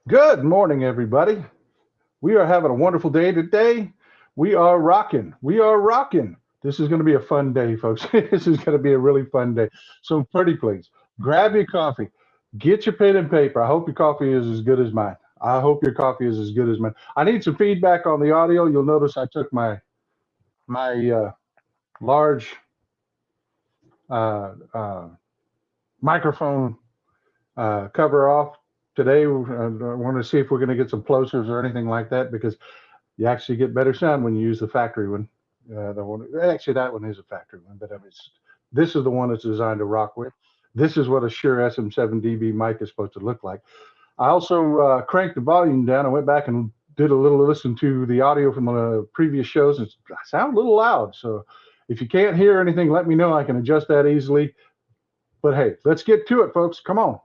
Good morning, everybody. We are having a wonderful day today. We are rocking. We are rocking. This is going to be a fun day, folks. This is going to be a really fun day. So, pretty please, grab your coffee, get your pen and paper. I hope your coffee is as good as mine. I hope your coffee is as good as mine. I need some feedback on the audio. You'll notice I took my large uh, microphone cover off today. I want to see if we're going to get some plosives or anything like that because you actually get better sound when you use the factory one. Actually, that one is a factory one, but I mean, this is the one that's designed to rock with. This is what a Shure SM7DB mic is supposed to look like. I also cranked the volume down. I went back and did a little listen to the audio from the previous shows. It sounds a little loud. So if you can't hear anything, let me know. I can adjust that easily. But hey, let's get to it, folks. Come on.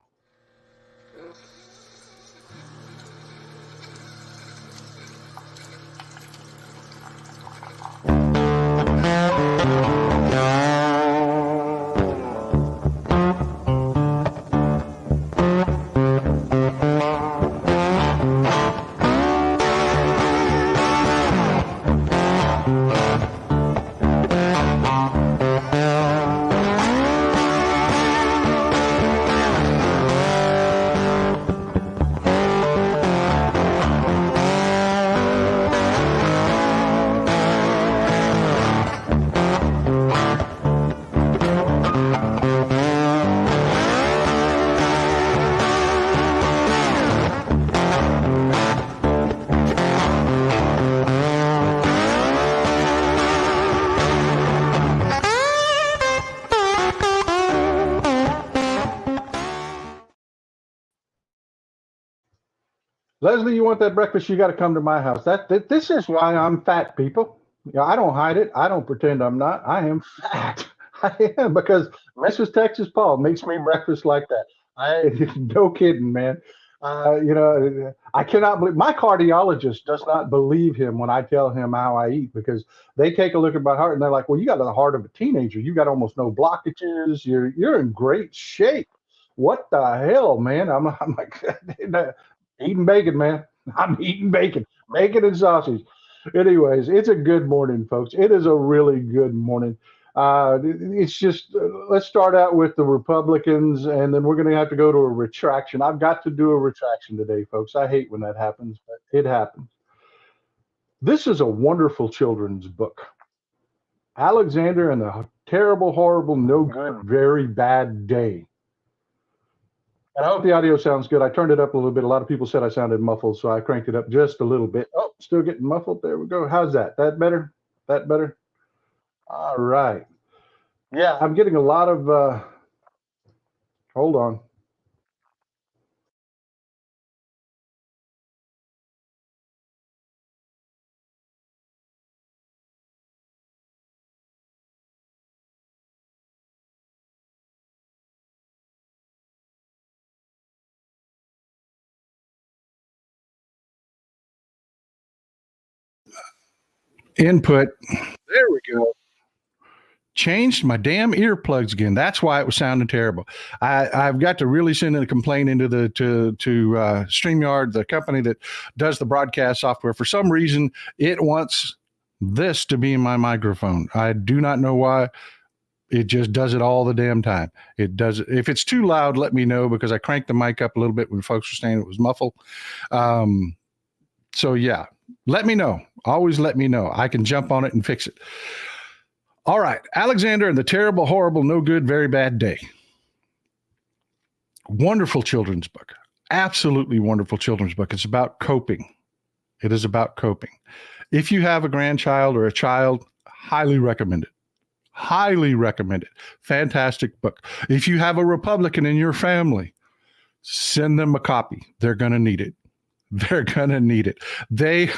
Leslie, you want that breakfast? You got to come to my house. This is why I'm fat, people. I don't hide it. I don't pretend I'm not. I am fat. I am because Mrs. Texas Paul makes me breakfast like that. I no kidding, man. I cannot believe my cardiologist does not believe him when I tell him how I eat because they take a look at my heart and they're like, "Well, you got the heart of a teenager. You got almost no blockages. You're in great shape. What the hell, man?" I'm like, eating bacon, man. I'm eating bacon, bacon and sausage. Anyways, it's a good morning, folks. It is a really good morning. It's just let's start out with the Republicans, and then we're going to have to go to a retraction. I've got to do a retraction today, folks. I hate when that happens, but it happens. This is a wonderful children's book, Alexander and the Terrible, Horrible, No Good, Very Bad Day. And I hope the audio sounds good. I turned it up a little bit. A lot of people said I sounded muffled, so I cranked it up just a little bit. Oh, still getting muffled. There we go. How's that? That better? That better? All right. Yeah, I'm getting a lot of. Hold on. Input. There we go. Changed my damn earplugs again. That's why it was sounding terrible. I've got to really send a complaint into the to StreamYard, the company that does the broadcast software. For some reason, it wants this to be in my microphone. I do not know why. It just does it all the damn time. It does. If it's too loud, let me know because I cranked the mic up a little bit when folks were saying it was muffled. Um, so yeah, let me know. Always let me know. I can jump on it and fix it. All right, Alexander and the Terrible, Horrible, No Good, Very Bad Day. Wonderful children's book. Absolutely wonderful children's book. It's about coping. It is about coping. If you have a grandchild or a child, highly recommend it. Highly recommend it. Fantastic book. If you have a Republican in your family, send them a copy. They're going to need it. They're going to need it. They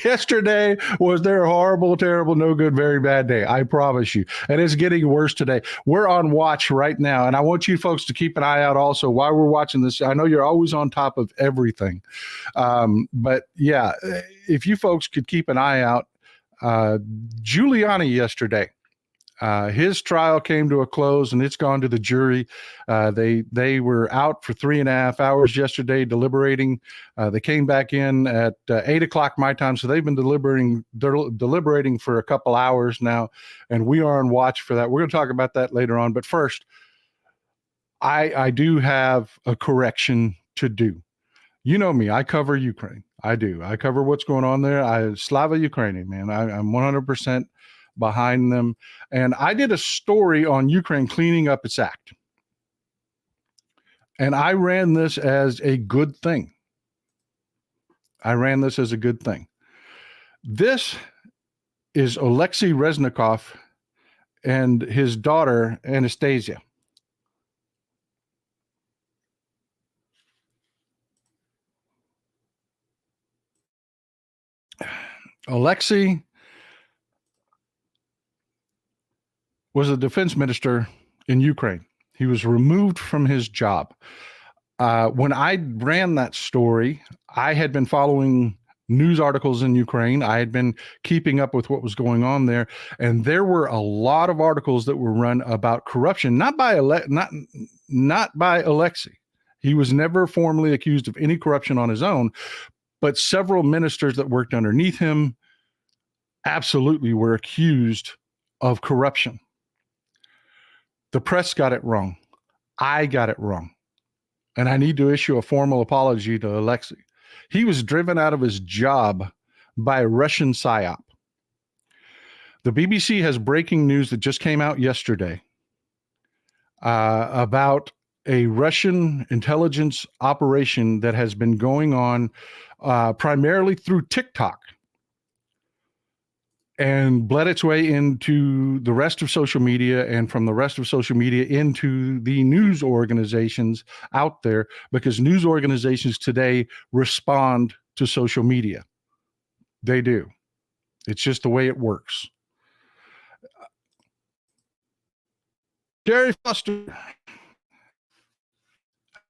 yesterday was their horrible, terrible, no good, very bad day. I promise you. And it's getting worse today. We're on watch right now. And I want you folks to keep an eye out also while we're watching this. I know you're always on top of everything. But yeah, if you folks could keep an eye out, Giuliani yesterday His trial came to a close, and it's gone to the jury. They were out for 3.5 hours yesterday deliberating. They came back in at 8 o'clock my time, so they've been deliberating for a couple hours now, and we are on watch for that. We're going to talk about that later on. But first, I do have a correction to do. You know me, I cover Ukraine. I do. I cover what's going on there. Slava Ukraini, man. I'm 100% behind them. And I did a story on Ukraine cleaning up its act. And I ran this as a good thing. This is Alexei Reznikov and his daughter, Anastasia. Alexei was a defense minister in Ukraine. He was removed from his job. When I ran that story, I had been following news articles in Ukraine. I had been keeping up with what was going on there, and there were a lot of articles that were run about corruption, not by Alexei. He was never formally accused of any corruption on his own, but several ministers that worked underneath him absolutely were accused of corruption. The press got it wrong. I got it wrong. And I need to issue a formal apology to Alexei. He was driven out of his job by a Russian psyop. The BBC has breaking news that just came out yesterday about a Russian intelligence operation that has been going on primarily through TikTok and bled its way into the rest of social media, and from the rest of social media into the news organizations out there, because news organizations today respond to social media. They do. It's just the way it works. Jerry Foster.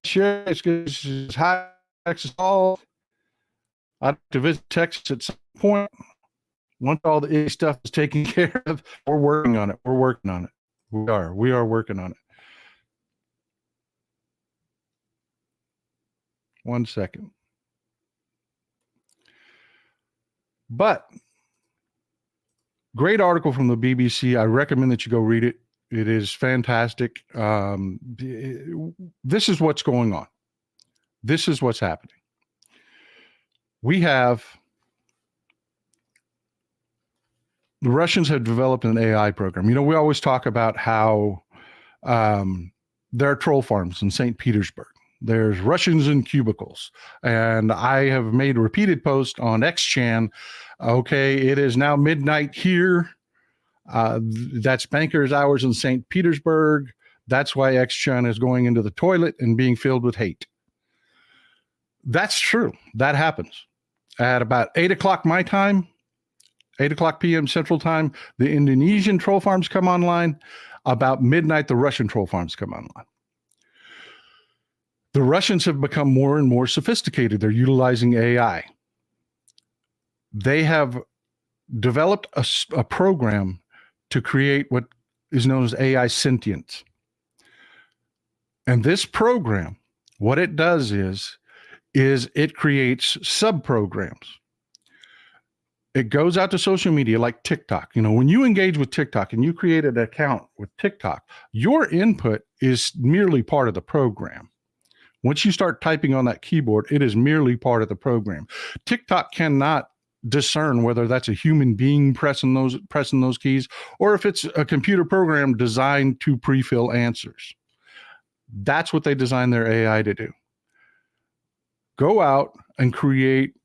Sure, it's high Texas all. I'd like to visit Texas at some point. Once all the stuff is taken care of, we're working on it. We are working on it. 1 second. But great article from the BBC. I recommend that you go read it. It is fantastic. This is what's going on. This is what's happening. The Russians have developed an AI program. You know, we always talk about how there are troll farms in St. Petersburg. There's Russians in cubicles. And I have made repeated posts on XChan. Okay, it is now midnight here. That's bankers' hours in St. Petersburg. That's why XChan is going into the toilet and being filled with hate. That's true. That happens. At about 8 o'clock my time, 8 o'clock p.m. Central Time, the Indonesian troll farms come online. About midnight, the Russian troll farms come online. The Russians have become more and more sophisticated. They're utilizing AI. They have developed a program to create what is known as AI sentience. And this program, what it does is it creates sub-programs. It goes out to social media like TikTok. You know, when you engage with TikTok and you create an account with TikTok, your input is merely part of the program. Once you start typing on that keyboard, it is merely part of the program. TikTok cannot discern whether that's a human being pressing those keys or if it's a computer program designed to pre-fill answers. That's what they designed their AI to do. Go out and create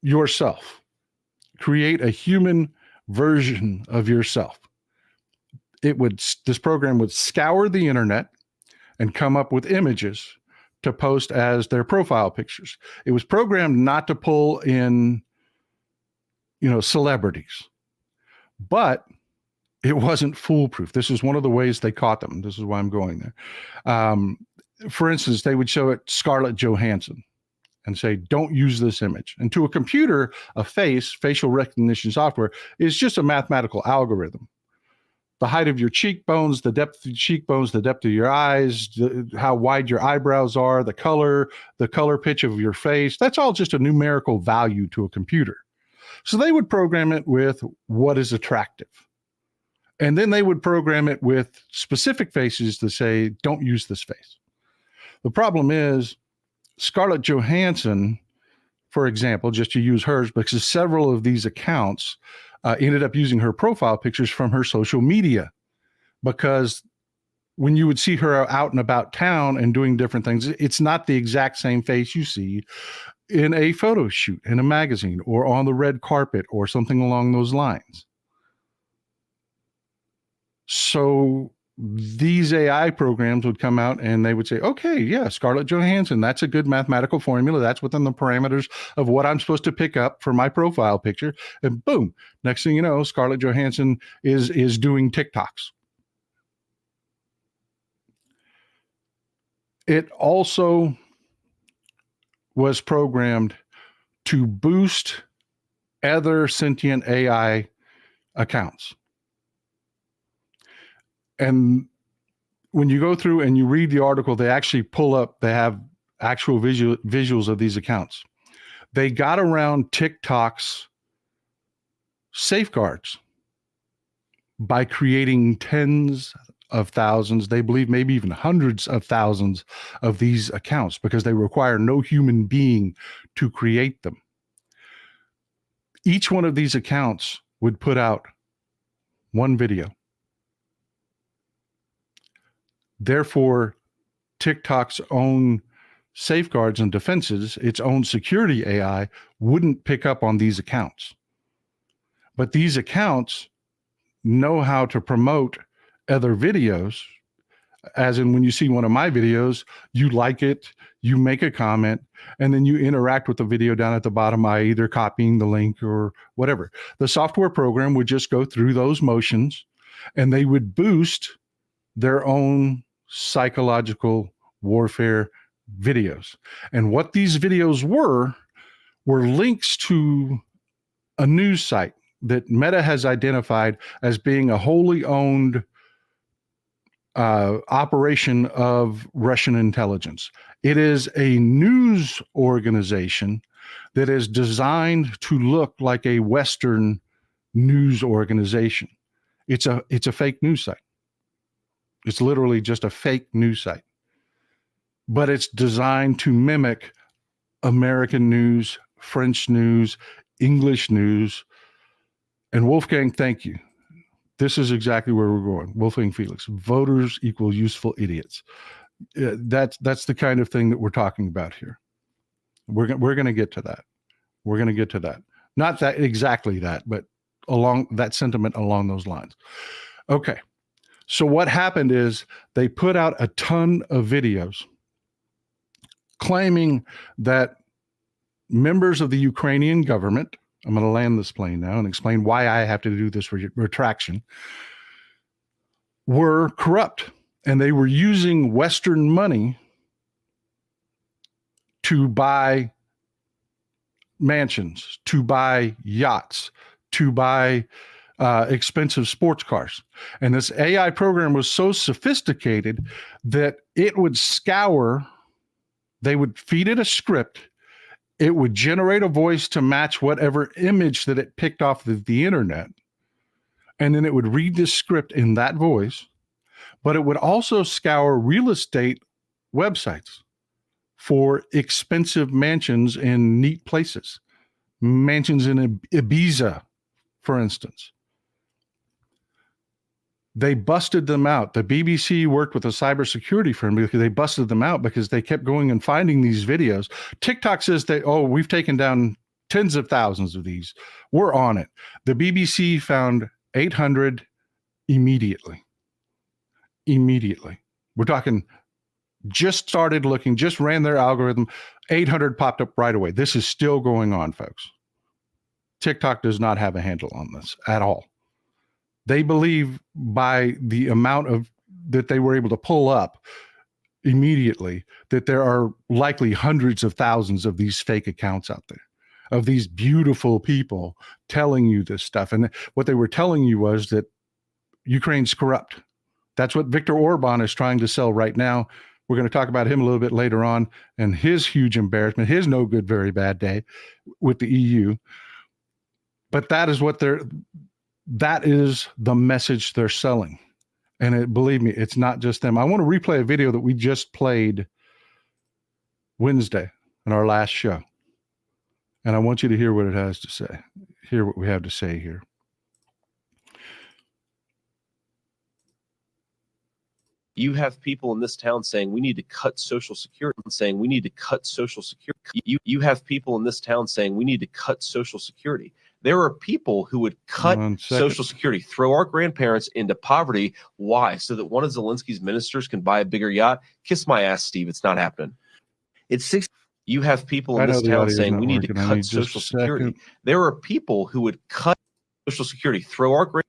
yourself. Create a human version of yourself. This program would scour the internet and come up with images to post as their profile pictures. It was programmed not to pull in, celebrities, but it wasn't foolproof. This is one of the ways they caught them. This is why I'm going there. For instance, they would show it Scarlett Johansson and say, don't use this image. And to a computer, facial recognition software is just a mathematical algorithm. the height of your cheekbones, the depth of your cheekbones, the depth of your eyes, how wide your eyebrows are, the color pitch of your face. That's all just a numerical value to a computer. So they would program it with what is attractive. And then they would program it with specific faces to say, don't use this face. The problem is Scarlett Johansson, for example, just to use hers, because several of these accounts ended up using her profile pictures from her social media, because when you would see her out and about town and doing different things, it's not the exact same face you see in a photo shoot in a magazine or on the red carpet or something along those lines. So these AI programs would come out and they would say, okay, yeah, Scarlett Johansson, that's a good mathematical formula. That's within the parameters of what I'm supposed to pick up for my profile picture. And boom, next thing you know, Scarlett Johansson is doing TikToks. It also was programmed to boost other sentient AI accounts. And when you go through and you read the article, they actually pull up, they have actual visuals of these accounts. They got around TikTok's safeguards by creating tens of thousands, they believe maybe even hundreds of thousands of these accounts, because they require no human being to create them. Each one of these accounts would put out one video. Therefore, TikTok's own safeguards and defenses, its own security AI, wouldn't pick up on these accounts. But these accounts know how to promote other videos, as in when you see one of my videos, you like it, you make a comment, and then you interact with the video down at the bottom by either copying the link or whatever. The software program would just go through those motions, and they would boost their own psychological warfare videos. And what these videos were links to a news site that Meta has identified as being a wholly owned operation of Russian intelligence. It is a news organization that is designed to look like a Western news organization. It's a fake news site. It's literally just a fake news site, but it's designed to mimic American news, French news, English news. And Wolfgang, thank you. This is exactly where we're going. Wolfgang Felix, voters equal useful idiots. That's the kind of thing that we're talking about here. We're going to get to that. We're going to get to that. Not that exactly that, but along that sentiment along those lines. Okay. So what happened is they put out a ton of videos claiming that members of the Ukrainian government, I'm going to land this plane now and explain why I have to do this retraction, were corrupt, and they were using Western money to buy mansions, to buy yachts, to buy expensive sports cars. And this AI program was so sophisticated that it would scour, they would feed it a script, it would generate a voice to match whatever image that it picked off the internet, and then it would read this script in that voice, but it would also scour real estate websites for expensive mansions in neat places, mansions in Ibiza, for instance. They busted them out. The BBC worked with a cybersecurity firm because they busted them out because they kept going and finding these videos. TikTok says that, oh, we've taken down tens of thousands of these. We're on it. The BBC found 800 immediately. Immediately. We're talking just started looking, just ran their algorithm. 800 popped up right away. This is still going on, folks. TikTok does not have a handle on this at all. They believe by the amount of that they were able to pull up immediately that there are likely hundreds of thousands of these fake accounts out there, of these beautiful people telling you this stuff. And what they were telling you was that Ukraine's corrupt. That's what Viktor Orban is trying to sell right now. We're going to talk about him a little bit later on and his huge embarrassment, his no good, very bad day with the EU. But that is that is the message they're selling. And believe me, it's not just them. I want to replay a video that we just played Wednesday in our last show. And I want you to hear what it has to say. Hear what we have to say here. You have people in this town saying we need to cut Social Security, saying we need to cut Social Security. You have people in this town saying we need to cut Social Security. There are people who would cut Social Security, throw our grandparents into poverty. Why? So that one of Zelensky's ministers can buy a bigger yacht? Kiss my ass, Steve. It's not happening. It's 6. You have people in this town saying we need to cut Social Security. There are people who would cut Social Security, throw our grandparents.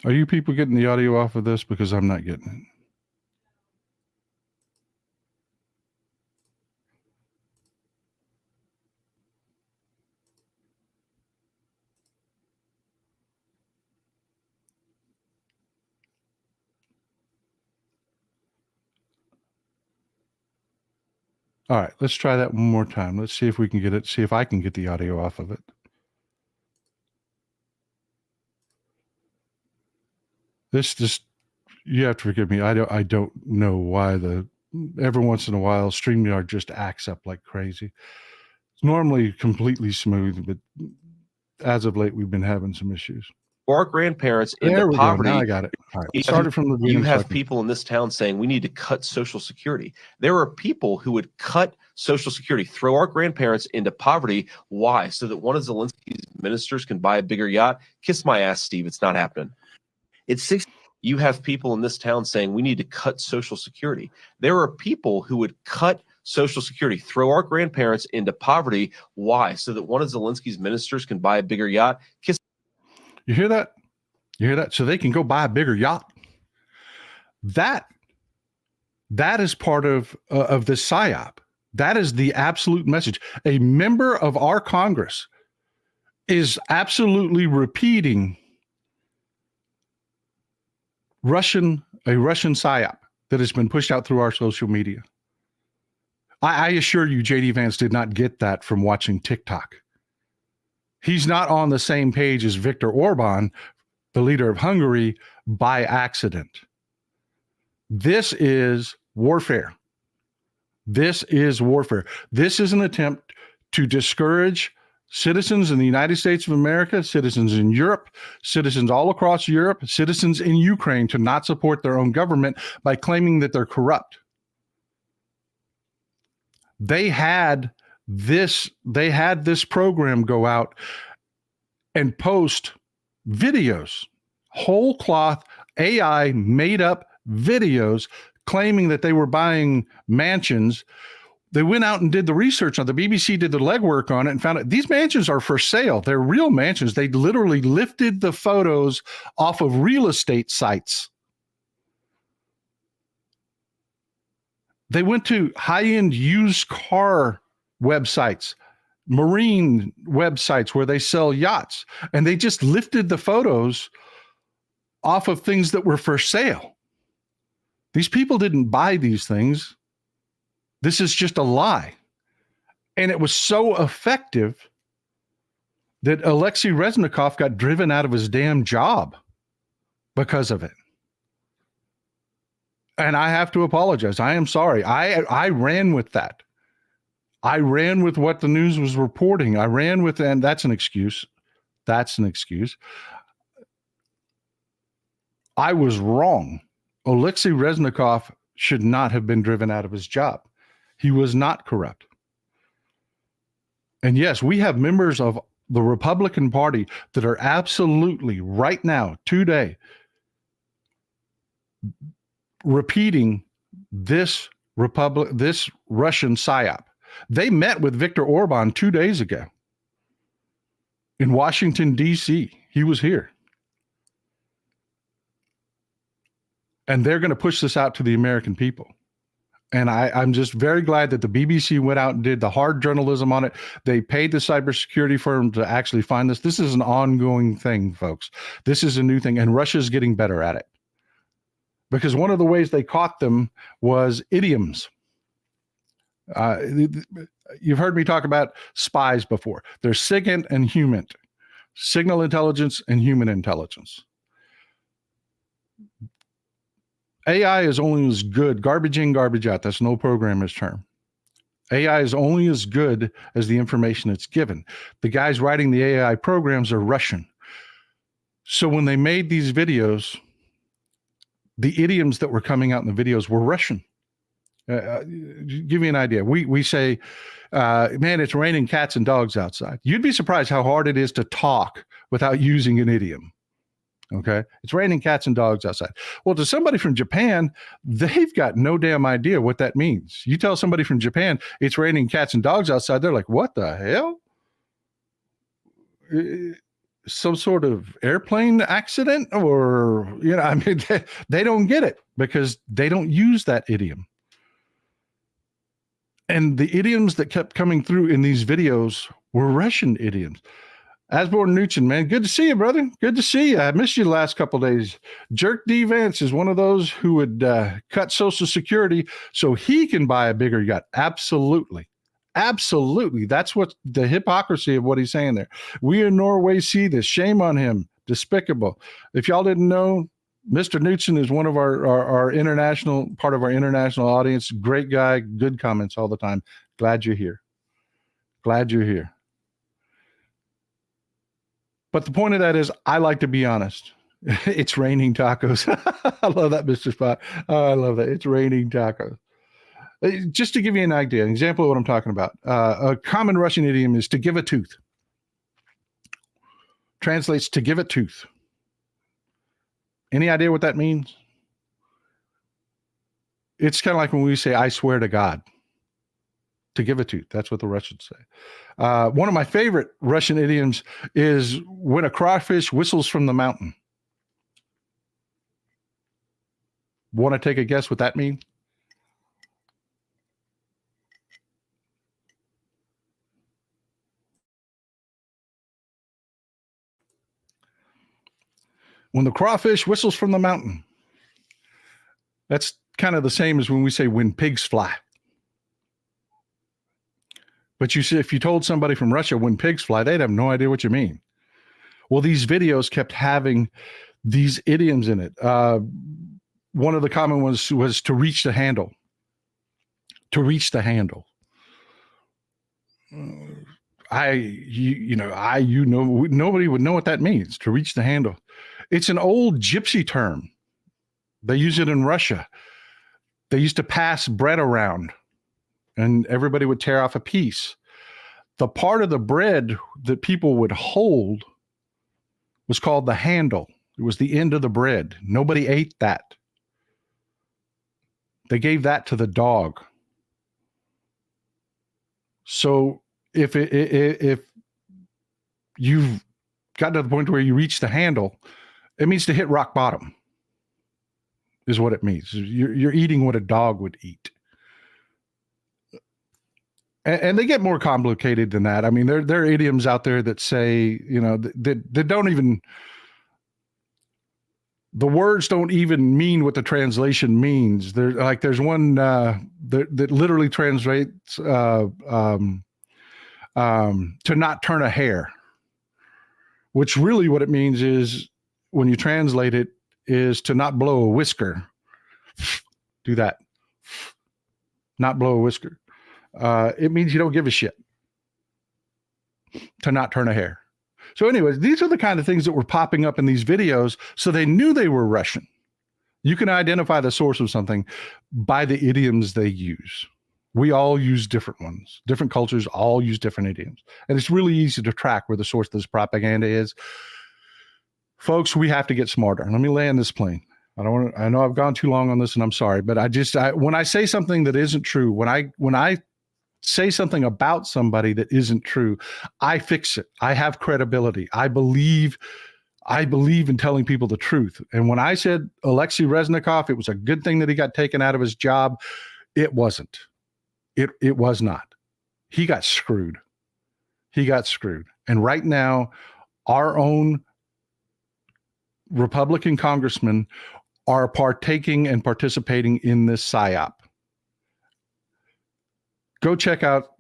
Are you people getting the audio off of this? Because I'm not getting it. All right, let's try that one more time. Let's see if we can get it, see if I can get the audio off of it. This just, you have to forgive me. I don't know why every once in a while StreamYard just acts up like crazy. It's normally completely smooth, but as of late, we've been having some issues. Our grandparents into poverty. Now I got it. All right. Started from the beginning. You have people in this town saying we need to cut Social Security. There are people who would cut Social Security, throw our grandparents into poverty. Why? So that one of Zelensky's ministers can buy a bigger yacht? Kiss my ass, Steve. It's not happening. It's 6. You have people in this town saying we need to cut Social Security. There are people who would cut Social Security, throw our grandparents into poverty. Why? So that one of Zelensky's ministers can buy a bigger yacht? Kiss. You hear that? You hear that? So they can go buy a bigger yacht. That is part of this psyop. That is the absolute message. A member of our Congress is absolutely repeating a Russian psyop that has been pushed out through our social media. I assure you, J.D. Vance did not get that from watching TikTok. He's not on the same page as Viktor Orban, the leader of Hungary, by accident. This is warfare. This is warfare. This is an attempt to discourage citizens in the United States of America, citizens in Europe, citizens all across Europe, citizens in Ukraine to not support their own government by claiming that they're corrupt. They had this program go out and post videos, whole cloth AI made up videos claiming that they were buying mansions. They went out and did the research on the BBC, did the legwork on it and found out these mansions are for sale. They're real mansions. They literally lifted the photos off of real estate sites. They went to high-end used car websites, marine websites where they sell yachts, and they just lifted the photos off of things that were for sale. These people didn't buy these things. This is just a lie. And it was so effective that Alexei Reznikov got driven out of his damn job because of it. And I have to apologize. I am sorry. I ran with that. I ran with what the news was reporting. I ran with, and that's an excuse. That's an excuse. I was wrong. Alexei Reznikov should not have been driven out of his job. He was not corrupt. And yes, we have members of the Republican Party that are absolutely right now, today, repeating this Russian psyop. They met with Viktor Orban 2 days ago in Washington, D.C. He was here. And they're going to push this out to the American people. And I'm just very glad that the BBC went out and did the hard journalism on it. They paid the cybersecurity firm to actually find this. This is an ongoing thing, folks. This is a new thing, and Russia's getting better at it. Because one of the ways they caught them was idioms. You've heard me talk about spies before. There's SIGINT and HUMINT, signal intelligence and human intelligence. AI is only as good, garbage in, garbage out. That's no programmer's term. AI is only as good as the information it's given. The guys writing the AI programs are Russian. So when they made these videos, the idioms that were coming out in the videos were Russian. Give you an idea. We say, man, it's raining cats and dogs outside. You'd be surprised how hard it is to talk without using an idiom. Okay. It's raining cats and dogs outside. Well, to somebody from Japan, they've got no damn idea what that means. You tell somebody from Japan, it's raining cats and dogs outside. They're like, what the hell? Some sort of airplane accident? Or, I mean, they don't get it because they don't use that idiom. And the idioms that kept coming through in these videos were Russian idioms. Asborn Nuchin, man, good to see you, brother. Good to see you. I missed you the last couple of days. Jerk D. Vance is one of those who would cut Social Security so he can buy a bigger yacht. Absolutely. Absolutely. That's what the hypocrisy of what he's saying there. We in Norway see this. Shame on him. Despicable. If y'all didn't know, Mr. Nuchin is one of our international, part of our international audience. Great guy. Good comments all the time. Glad you're here. Glad you're here. But the point of that is, I like to be honest. It's raining tacos. I love that, Mr. Spot. Oh, I love that. It's raining tacos. Just to give you an idea, an example of what I'm talking about. A common Russian idiom is to give a tooth. Translates to give a tooth. Any idea what that means? It's kind of like when we say, I swear to God. To give a tooth. That's what the Russians say. One of my favorite Russian idioms is when a crawfish whistles from the mountain. Want to take a guess what that means? When the crawfish whistles from the mountain. That's kind of the same as when we say when pigs fly. But you see, if you told somebody from Russia when pigs fly, they'd have no idea what you mean. Well, these videos kept having these idioms in it. One of the common ones was to reach the handle. To reach the handle. Nobody would know what that means, to reach the handle. It's an old gypsy term. They use it in Russia. They used to pass bread around. And everybody would tear off a piece. The part of the bread that people would hold was called the handle. It was the end of the bread. Nobody ate that. They gave that to the dog. So if you've gotten to the point where you reach the handle, it means to hit rock bottom, is what it means. You're eating what a dog would eat. And they get more complicated than that. I mean, there are idioms out there that say, that don't even, the words don't even mean what the translation means. There's one that literally translates to not turn a hair, which really what it means is, when you translate it, is to not blow a whisker. Do that. Not blow a whisker. It means you don't give a shit. To not turn a hair. So anyways, these are the kind of things that were popping up in these videos, so they knew they were Russian. You can identify the source of something by the idioms they use. We all use different ones. Different cultures all use different idioms. And it's really easy to track where the source of this propaganda is. Folks, we have to get smarter. Let me land this plane. I know I've gone too long on this, and I'm sorry, but when I say something that isn't true, when I say something about somebody that isn't true, I fix it. I have credibility. I believe I believe in telling people the truth. And when I said Alexei Reznikov, it was a good thing that he got taken out of his job. It wasn't. It was not. He got screwed. He got screwed. And right now, our own Republican congressmen are partaking and participating in this psyop. Go check out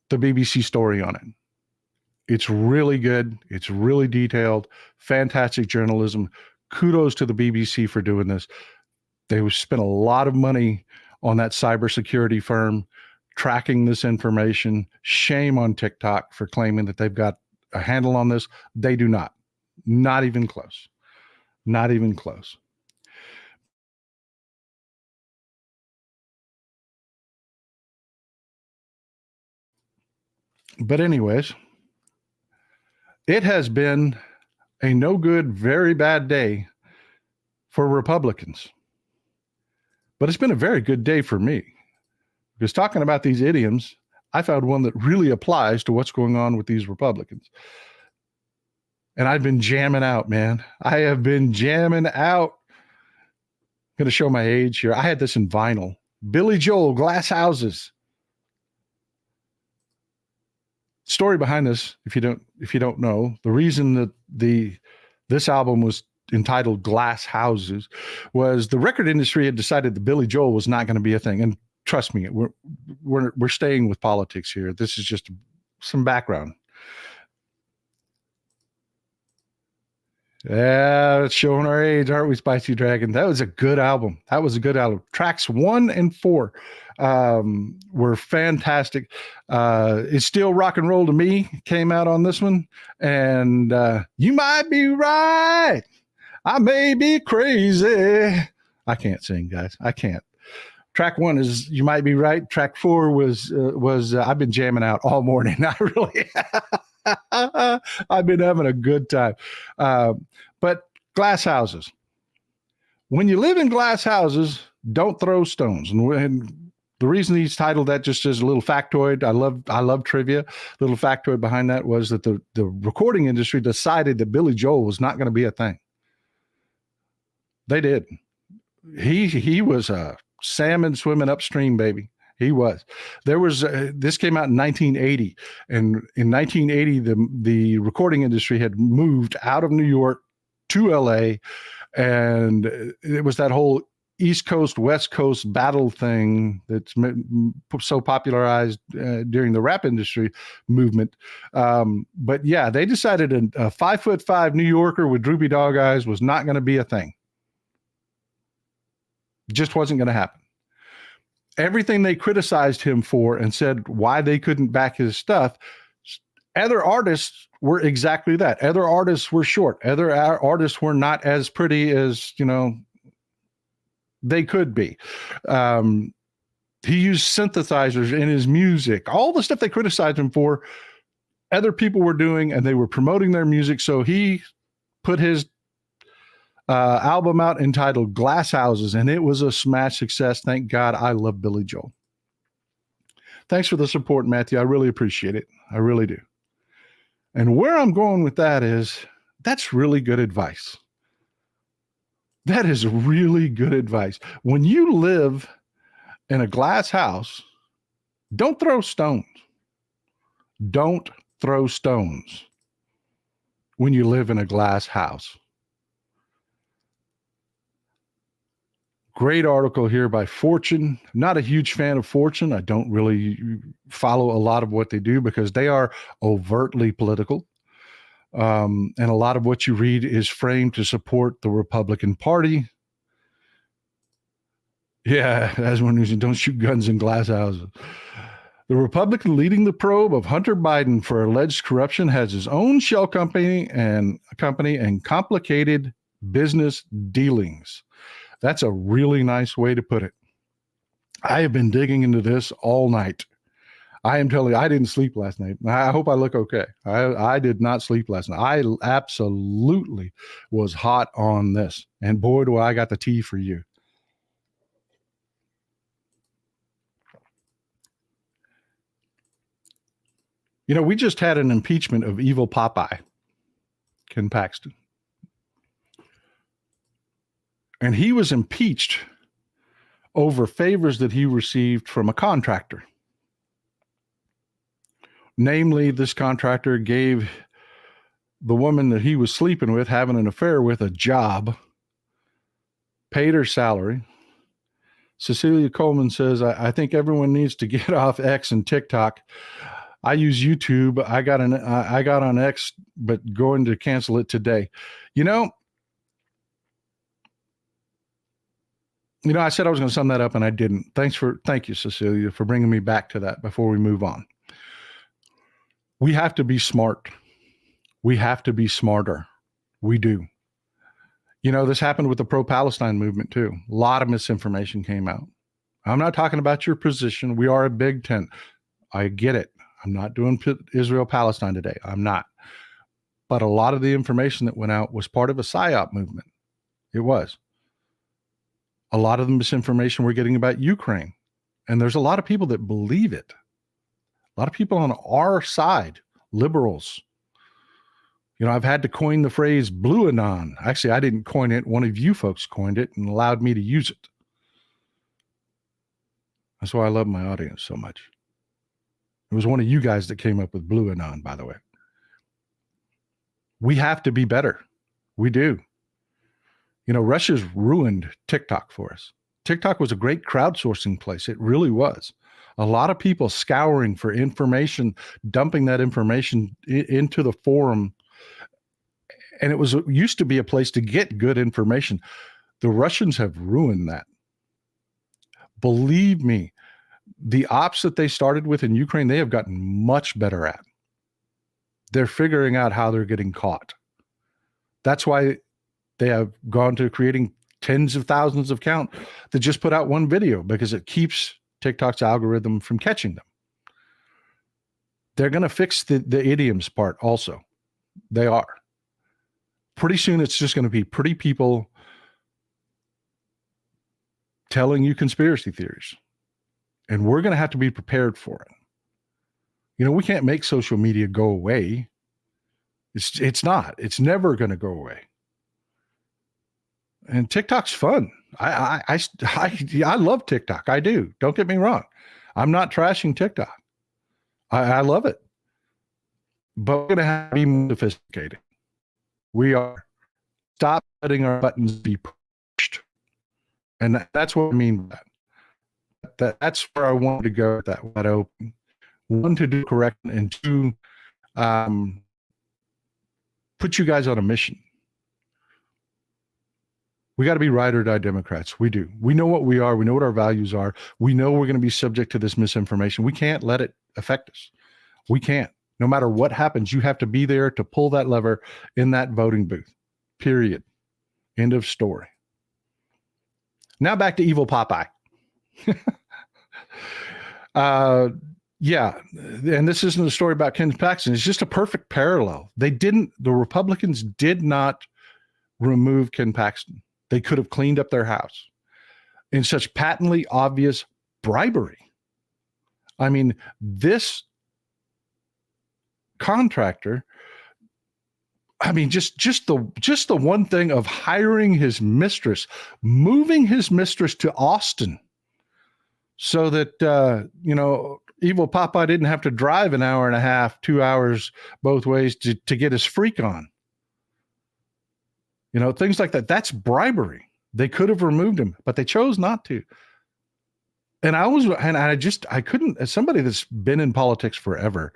the BBC story on it. It's really good. It's really detailed. Fantastic journalism. Kudos to the BBC for doing this. They spent a lot of money on that cybersecurity firm tracking this information. Shame on TikTok for claiming that they've got a handle on this. They do not. Not even close. Not even close. But anyways, it has been a no good, very bad day for Republicans. But it's been a very good day for me. Because talking about these idioms, I found one that really applies to what's going on with these Republicans. And I've been jamming out, man. I have been jamming out. I'm going to show my age here. I had this in vinyl. Billy Joel, Glass Houses. Story behind this, if you don't know, the reason that this album was entitled Glass Houses was the record industry had decided that Billy Joel was not going to be a thing. And trust me, we're staying with politics here. This is just some background. Yeah, it's showing our age, aren't we, Spicy Dragon? That was a good album. That was a good album. Tracks 1 and 4 were fantastic. It's Still Rock and Roll to Me came out on this one. And You Might Be Right. I May Be Crazy. I can't sing, guys. I can't. Track 1 is You Might Be Right. Track 4 was I've been jamming out all morning. I really I've been having a good time. But glass houses. When you live in glass houses, don't throw stones. And the reason he's titled that, just as a little factoid, I love trivia. Little factoid behind that was that the recording industry decided that Billy Joel was not going to be a thing. They did. He was a salmon swimming upstream, baby. He was. There was this came out in 1980, and in 1980, the recording industry had moved out of New York to LA, and it was that whole East Coast West Coast battle thing that's so popularized during the rap industry movement. But yeah, they decided a 5'5" New Yorker with droopy dog eyes was not going to be a thing. Just wasn't going to happen. Everything they criticized him for and said why they couldn't back his stuff, other artists were exactly that. Other artists were short. Other artists were not as pretty as, they could be. He used synthesizers in his music. All the stuff they criticized him for, other people were doing, and they were promoting their music. So he put his album out entitled Glass Houses, and it was a smash success. Thank God. I love Billy Joel. Thanks for the support, Matthew. I really appreciate it. I really do. And where I'm going with that is, that's really good advice. That is really good advice. When you live in a glass house, don't throw stones. Don't throw stones when you live in a glass house. Great article here by Fortune. Not a huge fan of Fortune. I don't really follow a lot of what they do because they are overtly political. And a lot of what you read is framed to support the Republican Party. Yeah, as one who's don't shoot guns in glass houses. The Republican leading the probe of Hunter Biden for alleged corruption has his own shell company and complicated business dealings. That's a really nice way to put it. I have been digging into this all night. I am telling you, I didn't sleep last night. I hope I look okay. I did not sleep last night. I absolutely was hot on this. And boy, do I got the tea for you. We just had an impeachment of evil Popeye. Ken Paxton. And he was impeached over favors that he received from a contractor. Namely, this contractor gave the woman that he was sleeping with, having an affair with, a job, paid her salary. Cecilia Coleman says, I think everyone needs to get off X and TikTok. I use YouTube. I got on X, but going to cancel it today. You know, I said I was going to sum that up and I didn't. Thank you, Cecilia, for bringing me back to that before we move on. We have to be smart. We have to be smarter. We do. This happened with the pro-Palestine movement too. A lot of misinformation came out. I'm not talking about your position. We are a big tent. I get it. I'm not doing Israel-Palestine today. I'm not. But a lot of the information that went out was part of a PSYOP movement. It was. A lot of the misinformation we're getting about Ukraine. And there's a lot of people that believe it. A lot of people on our side, liberals. I've had to coin the phrase blue anon. Actually, I didn't coin it. One of you folks coined it and allowed me to use it. That's why I love my audience so much. It was one of you guys that came up with blue anon, by the way. We have to be better. We do. Russia's ruined TikTok for us. TikTok was a great crowdsourcing place. It really was. A lot of people scouring for information, dumping that information into the forum. And it used to be a place to get good information. The Russians have ruined that. Believe me, the ops that they started with in Ukraine, they have gotten much better at. They're figuring out how they're getting caught. That's why they have gone to creating tens of thousands of accounts that just put out one video, because it keeps TikTok's algorithm from catching them. They're going to fix the idioms part also. They are. Pretty soon it's just going to be pretty people telling you conspiracy theories. And we're going to have to be prepared for it. We can't make social media go away. It's not. It's never going to go away. And TikTok's fun. I love TikTok. I do. Don't get me wrong. I'm not trashing TikTok. I love it. But we're going to have to be more sophisticated. We are. Stop letting our buttons be pushed. And that's what I mean by that. That's where I wanted to go with that wide open. One, to do correct, and two, put you guys on a mission. We got to be ride or die Democrats. We do. We know what we are. We know what our values are. We know we're going to be subject to this misinformation. We can't let it affect us. We can't. No matter what happens, you have to be there to pull that lever in that voting booth. Period. End of story. Now back to evil Popeye. Yeah. And this isn't a story about Ken Paxton. It's just a perfect parallel. The Republicans did not remove Ken Paxton. They could have cleaned up their house in such patently obvious bribery. I mean, this contractor, just the one thing of hiring his mistress, moving his mistress to Austin so that, evil Popeye didn't have to drive an hour and a half, 2 hours both ways to get his freak on. Things like that. That's bribery. They could have removed him, but they chose not to. And I couldn't, as somebody that's been in politics forever,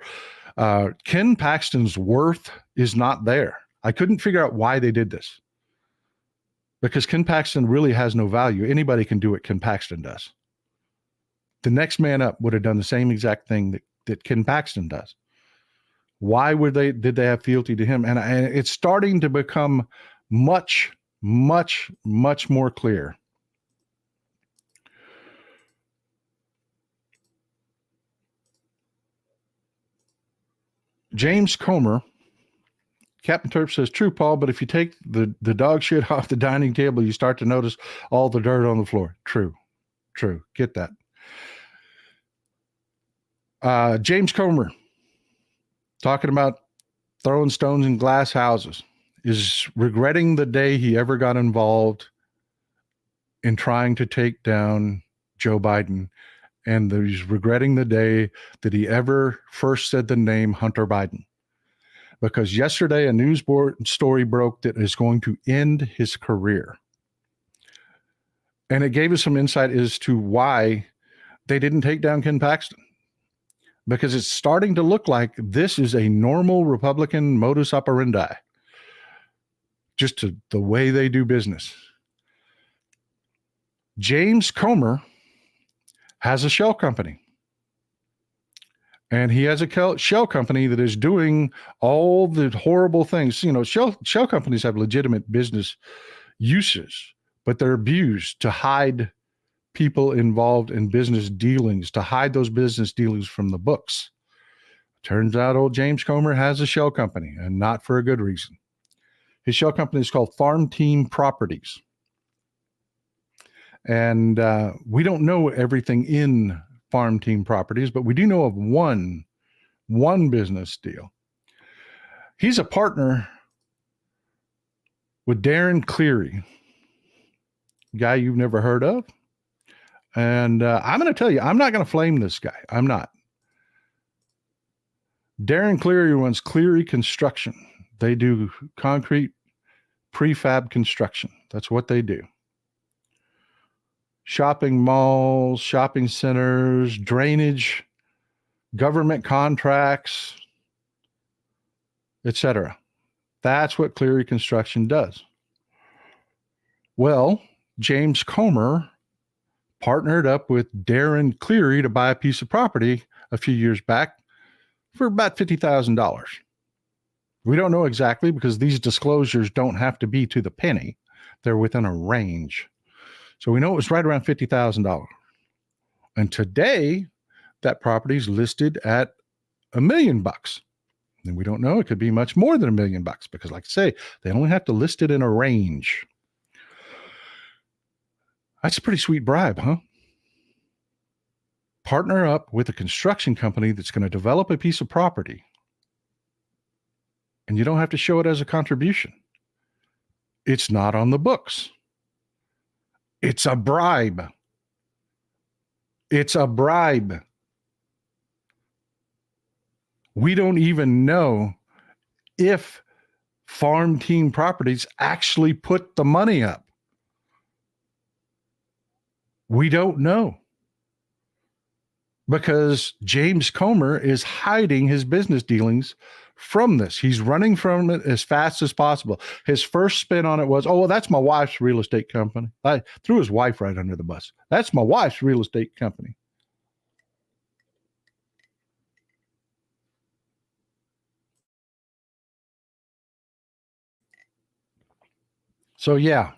Ken Paxton's worth is not there. I couldn't figure out why they did this, because Ken Paxton really has no value. Anybody can do what Ken Paxton does. The next man up would have done the same exact thing that Ken Paxton does. Why did they have fealty to him? And it's starting to become much, much, much more clear. James Comer, Captain Turp says, true, Paul, but if you take the dog shit off the dining table, you start to notice all the dirt on the floor. True. Get that. James Comer, talking about throwing stones in glass houses. is regretting the day he ever got involved in trying to take down Joe Biden. And he's regretting the day that he ever first said the name Hunter Biden. Because yesterday a news story broke that is going to end his career. And it gave us some insight as to why they didn't take down Ken Paxton. Because it's starting to look like this is a normal Republican modus operandi. Just the way they do business. James Comer has a shell company. And he has a shell company that is doing all the horrible things. You know, shell companies have legitimate business uses, but they're abused to hide people involved in business dealings, to hide those business dealings from the books. Turns out old James Comer has a shell company, and not for a good reason. His shell company is called Farm Team Properties. And we don't know everything in Farm Team Properties, but we do know of one business deal. He's a partner with Darren Cleary, guy you've never heard of. And I'm going to tell you, I'm not going to flame this guy. I'm not. Darren Cleary runs Cleary Construction. They do concrete prefab construction. That's what they do. Shopping malls, shopping centers, drainage, government contracts, etc. That's what Cleary Construction does. Well, James Comer partnered up with Darren Cleary to buy a piece of property a few years back for about $50,000. We don't know exactly because these disclosures don't have to be to the penny. They're within a range. So we know it was right around $50,000. And today, that property is listed at $1 million. And we don't know. It could be much more than $1 million because, like I say, they only have to list it in a range. That's a pretty sweet bribe, huh? Partner up with a construction company that's going to develop a piece of property, and you don't have to show it as a contribution. It's not on the books. It's a bribe. It's a bribe. We don't even know if Farm Team Properties actually put the money up. We don't know. Because James Comer is hiding his business dealings from this. He's running from it as fast as possible. His first spin on it was, oh, well, that's my wife's real estate company. I threw his wife right under the bus. That's my wife's real estate company. So, yeah.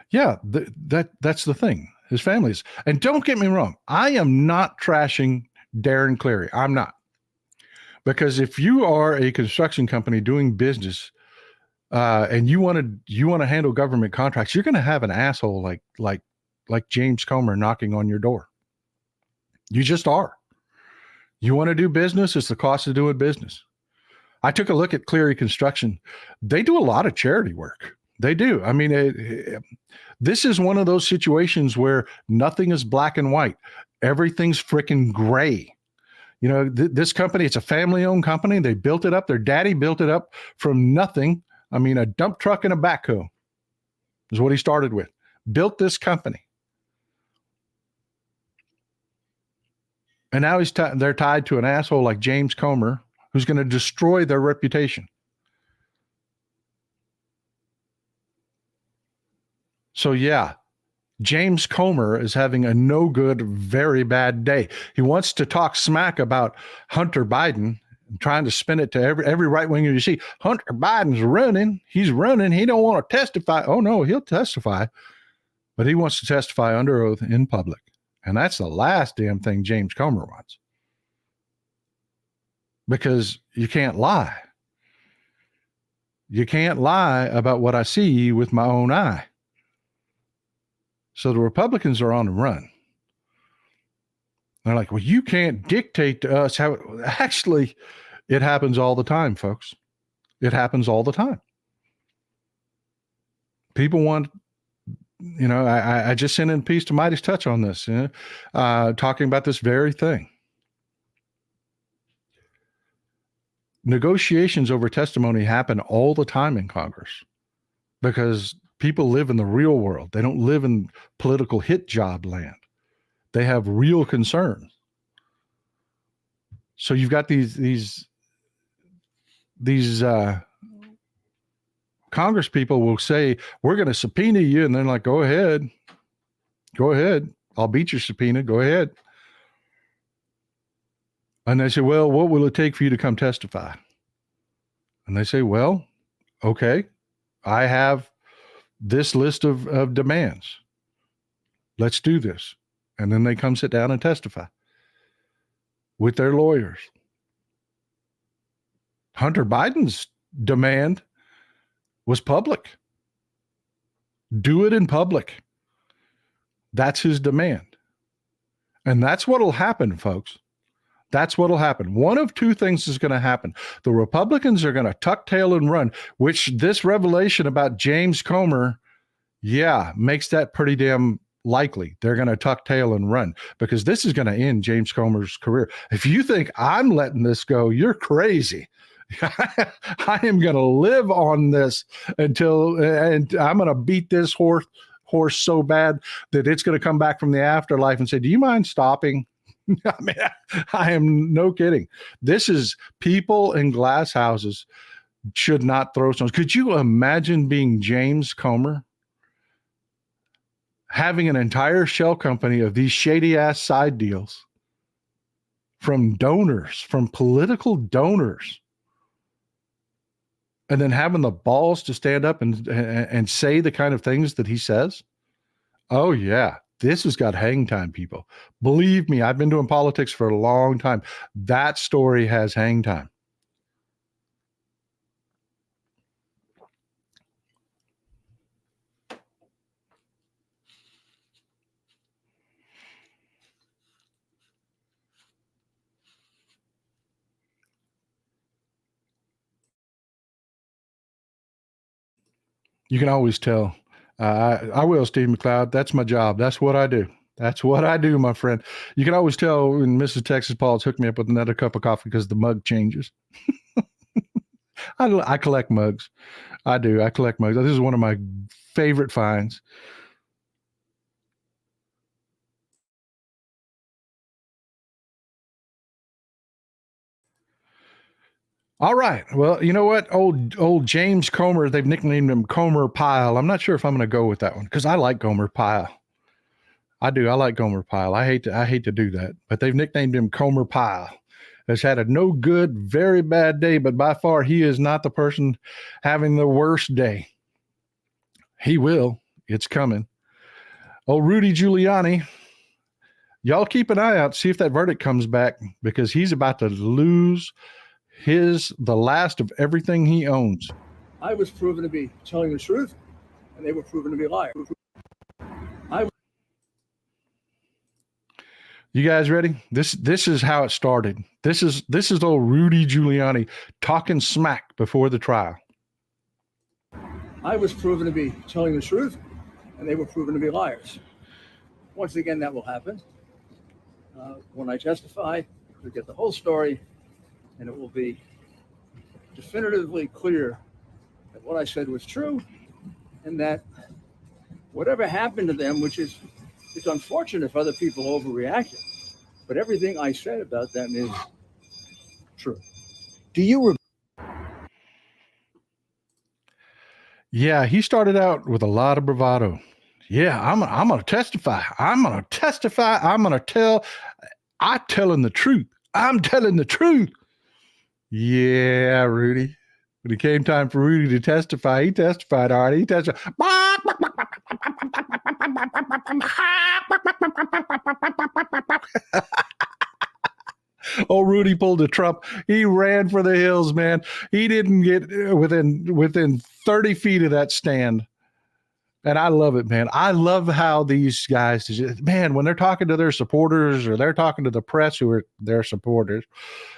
Yeah, that's the thing. His families. And don't get me wrong, I am not trashing Darren Cleary. I'm not. Because if you are a construction company doing business and you want to handle government contracts, you're going to have an asshole like James Comer knocking on your door. You just are. You want to do business, it's the cost of doing business. I took a look at Cleary Construction. They do a lot of charity work. They do. I mean, this is one of those situations where nothing is black and white. Everything's freaking gray. You know, this company, it's a family-owned company. They built it up. Their daddy built it up from nothing. I mean, a dump truck and a backhoe is what he started with. Built this company. And now they're tied to an asshole like James Comer, who's going to destroy their reputation. So, yeah, James Comer is having a no good, very bad day. He wants to talk smack about Hunter Biden, trying to spin it to every right winger you see. Hunter Biden's running. He's running. He don't want to testify. Oh, no, he'll testify. But he wants to testify under oath in public. And that's the last damn thing James Comer wants. Because you can't lie. You can't lie about what I see with my own eye. So the Republicans are on the run. They're like, well, you can't dictate to us how. Actually, It happens all the time, folks. It happens all the time. People want, I just sent in a piece to Midas Touch on this, talking about this very thing. Negotiations over testimony happen all the time in Congress because people live in the real world. They don't live in political hit job land. They have real concerns. So you've got these Congress people will say, we're going to subpoena you. And they're like, go ahead. I'll beat your subpoena. Go ahead. And they say, well, what will it take for you to come testify? And they say, well, okay, I have this list of demands. Let's do this. And then they come sit down and testify with their lawyers. Hunter Biden's demand was public. Do it in public. That's his demand. And that's what will happen, folks. That's what will happen. One of two things is going to happen. The Republicans are going to tuck tail and run, which this revelation about James Comer, makes that pretty damn likely. They're going to tuck tail and run because this is going to end James Comer's career. If you think I'm letting this go, you're crazy. I am going to live on this and I'm going to beat this horse so bad that it's going to come back from the afterlife and say, do you mind stopping? I mean, I am no kidding. This is people in glass houses should not throw stones. Could you imagine being James Comer? Having an entire shell company of these shady ass side deals from donors, from political donors, and then having the balls to stand up and say the kind of things that he says? Oh, yeah. This has got hang time, people. Believe me, I've been doing politics for a long time. That story has hang time. You can always tell. I will, Steve McLeod. That's my job. That's what I do. That's what I do, my friend. You can always tell when Mrs. Texas Paul's hooked me up with another cup of coffee because the mug changes. I collect mugs. I do. I collect mugs. This is one of my favorite finds. All right. Well, you know what? Old James Comer, they've nicknamed him Comer Pyle. I'm not sure if I'm going to go with that one because I like Gomer Pyle. I do. I like Gomer Pyle. I hate to do that, but they've nicknamed him Comer Pyle. Has had a no good, very bad day, but by far he is not the person having the worst day. He will. It's coming. Oh, Rudy Giuliani. Y'all keep an eye out, see if that verdict comes back because he's about to lose the last of everything he owns. I was proven to be telling the truth, and they were proven to be liars. You guys ready? This is how it started. This is old Rudy Giuliani talking smack before the trial. I was proven to be telling the truth, and they were proven to be liars. Once again, that will happen. When I testify, you'll get the whole story, and it will be definitively clear that what I said was true, and that whatever happened to them, which is, it's unfortunate if other people overreacted, but everything I said about them is true. Do you? Yeah, he started out with a lot of bravado. Yeah, I'm going to testify. I'm going to testify. I'm telling the truth. I'm telling the truth. Yeah, Rudy. When it came time for Rudy to testify, he testified. All right, he testified. Oh, Rudy pulled a Trump. He ran for the hills, man. He didn't get within 30 feet of that stand. And I love it, man. I love how these guys, man, when they're talking to their supporters or they're talking to the press who are their supporters,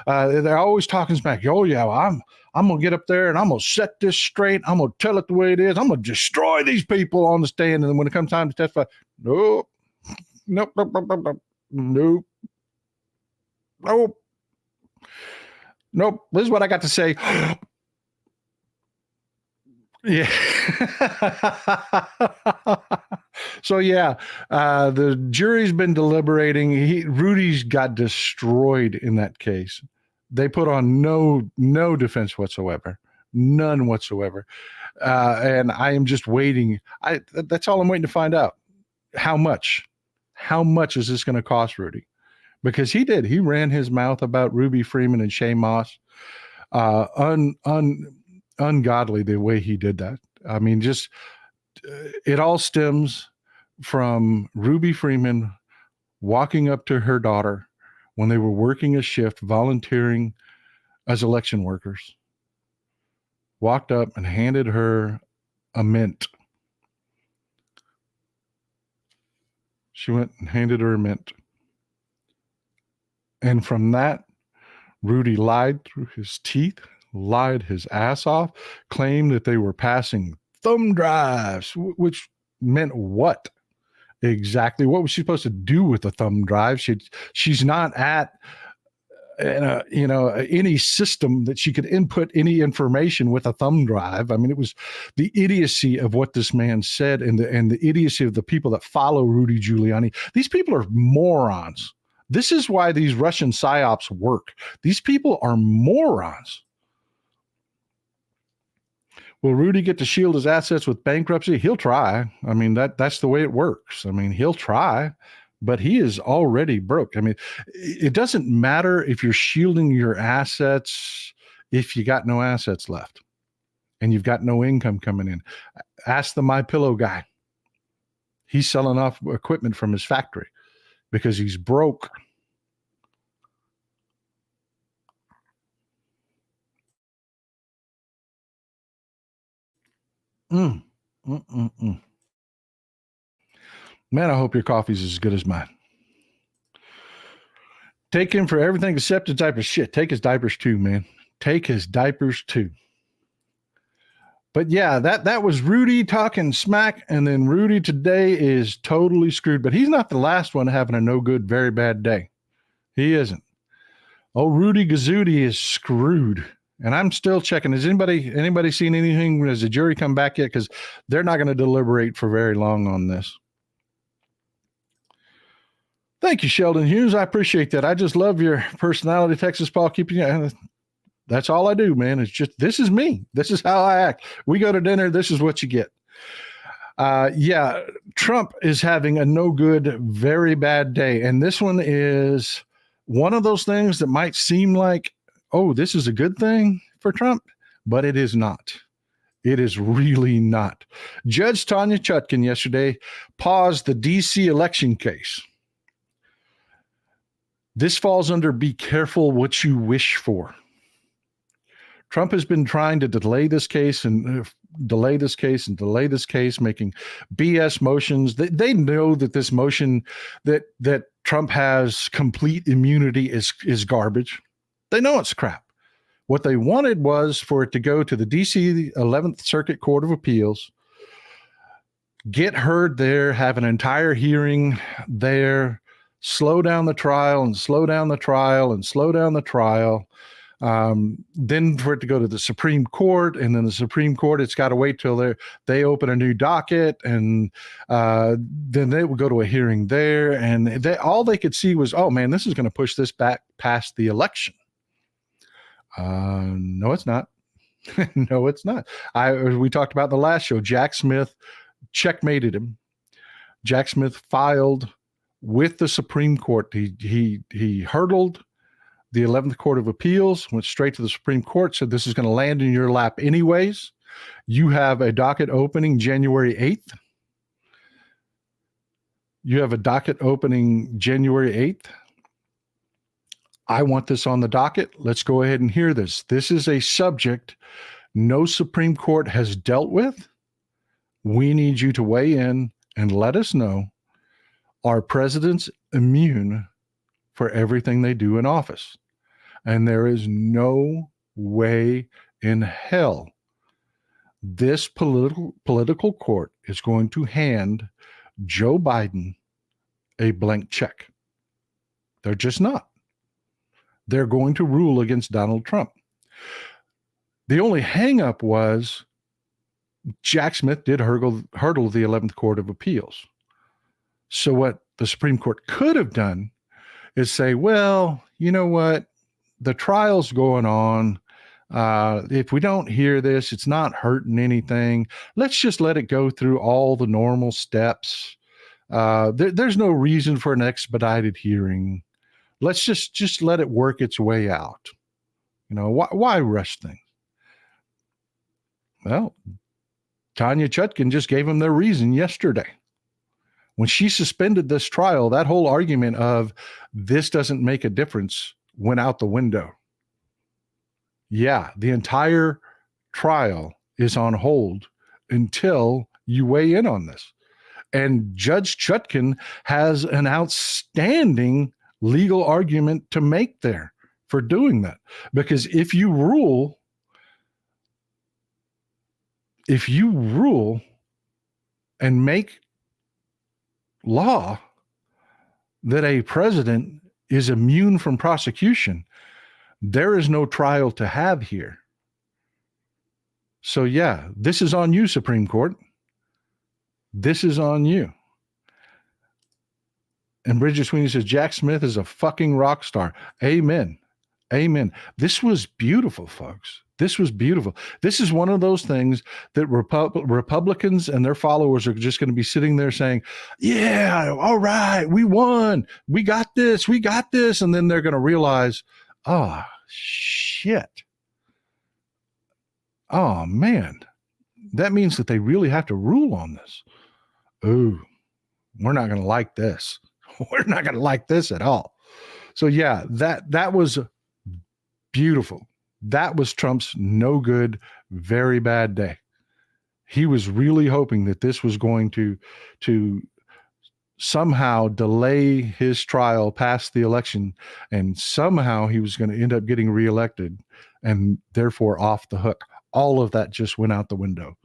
they're always talking smack. Oh yeah, well, I'm gonna get up there and I'm gonna set this straight. I'm gonna tell it the way it is. I'm gonna destroy these people on the stand. And then when it comes time to testify, nope, nope, nope, nope, nope, nope, nope, nope. This is what I got to say. Yeah. So yeah, the jury's been deliberating. Rudy's got destroyed in that case. They put on no defense whatsoever, none whatsoever, and I am just waiting. That's all I'm waiting to find out. How much is this going to cost Rudy? Because he ran his mouth about Ruby Freeman and Shay Moss, ungodly the way he did that. I mean, just it all stems from Ruby Freeman walking up to her daughter when they were working a shift, volunteering as election workers, walked up and handed her a mint. She went and handed her a mint. And from that, Rudy lied through his teeth, lied his ass off, claimed that they were passing thumb drives, which meant what? Exactly. What was she supposed to do with the thumb drive? She's not at any system that she could input any information with a thumb drive. I mean, it was the idiocy of what this man said and the idiocy of the people that follow Rudy Giuliani. These people are morons. This is why these Russian psyops work. These people are morons. Will Rudy get to shield his assets with bankruptcy? He'll try. I mean, that's the way it works. I mean, he'll try, but he is already broke. I mean, it doesn't matter if you're shielding your assets if you got no assets left and you've got no income coming in. Ask the MyPillow guy. He's selling off equipment from his factory because he's broke. Man, I hope your coffee's as good as mine. Take him for everything except his diapers. Shit, take his diapers too, man. Take his diapers too. But yeah, that was Rudy talking smack, and then Rudy today is totally screwed. But he's not the last one having a no good, very bad day. He isn't. Oh, Rudy Gazooty is screwed. And I'm still checking. Has anybody seen anything? Has the jury come back yet? Because they're not going to deliberate for very long on this. Thank you, Sheldon Hughes. I appreciate that. I just love your personality, Texas Paul. That's all I do, man. It's just, this is me. This is how I act. We go to dinner. This is what you get. Yeah, Trump is having a no good, very bad day. And this one is one of those things that might seem like, oh, this is a good thing for Trump, but it is not. It is really not. Judge Tanya Chutkin yesterday paused the D.C. election case. This falls under be careful what you wish for. Trump has been trying to delay this case and delay this case and delay this case, making BS motions. They know that this motion that Trump has complete immunity is garbage. They know it's crap. What they wanted was for it to go to the D.C. 11th Circuit Court of Appeals, get heard there, have an entire hearing there, slow down the trial and slow down the trial and slow down the trial. Then for it to go to the Supreme Court, and then the Supreme Court, it's got to wait till they open a new docket, and then they would go to a hearing there, and all they could see was, oh man, this is going to push this back past the election. No, it's not. No, it's not. We talked about the last show. Jack Smith checkmated him. Jack Smith filed with the Supreme Court. He hurdled the 11th Court of Appeals, went straight to the Supreme Court, said this is going to land in your lap anyways. You have a docket opening January 8th. You have a docket opening January 8th. I want this on the docket. Let's go ahead and hear this. This is a subject no Supreme Court has dealt with. we need you to weigh in and let us know, are presidents immune for everything they do in office? And there is no way in hell this political court is going to hand Joe Biden a blank check. They're just not. They're going to rule against Donald Trump. The only hang-up was Jack Smith did hurdle the 11th Court of Appeals. So what the Supreme Court could have done is say, well, you know what? The trial's going on. If we don't hear this, it's not hurting anything. Let's just let it go through all the normal steps. There's no reason for an expedited hearing. Let's just let it work its way out. You know, why rush things? Well, Tanya Chutkan just gave them their reason yesterday. When she suspended this trial, that whole argument of this doesn't make a difference went out the window. Yeah, the entire trial is on hold until you weigh in on this. And Judge Chutkan has an outstanding legal argument to make there for doing that. Because if you rule and make law that a president is immune from prosecution, there is no trial to have here. So yeah, this is on you, Supreme Court. This is on you. And Bridget Sweeney says, Jack Smith is a fucking rock star. Amen. Amen. This was beautiful, folks. This was beautiful. This is one of those things that Republicans and their followers are just going to be sitting there saying, yeah, all right, we won. We got this. We got this. And then they're going to realize, oh, shit. Oh, man. That means that they really have to rule on this. Ooh, we're not going to like this. We're not going to like this at all. So, yeah, that was beautiful. That was Trump's no good, very bad day. He was really hoping that this was going to somehow delay his trial past the election, and somehow he was going to end up getting reelected and therefore off the hook. All of that just went out the window.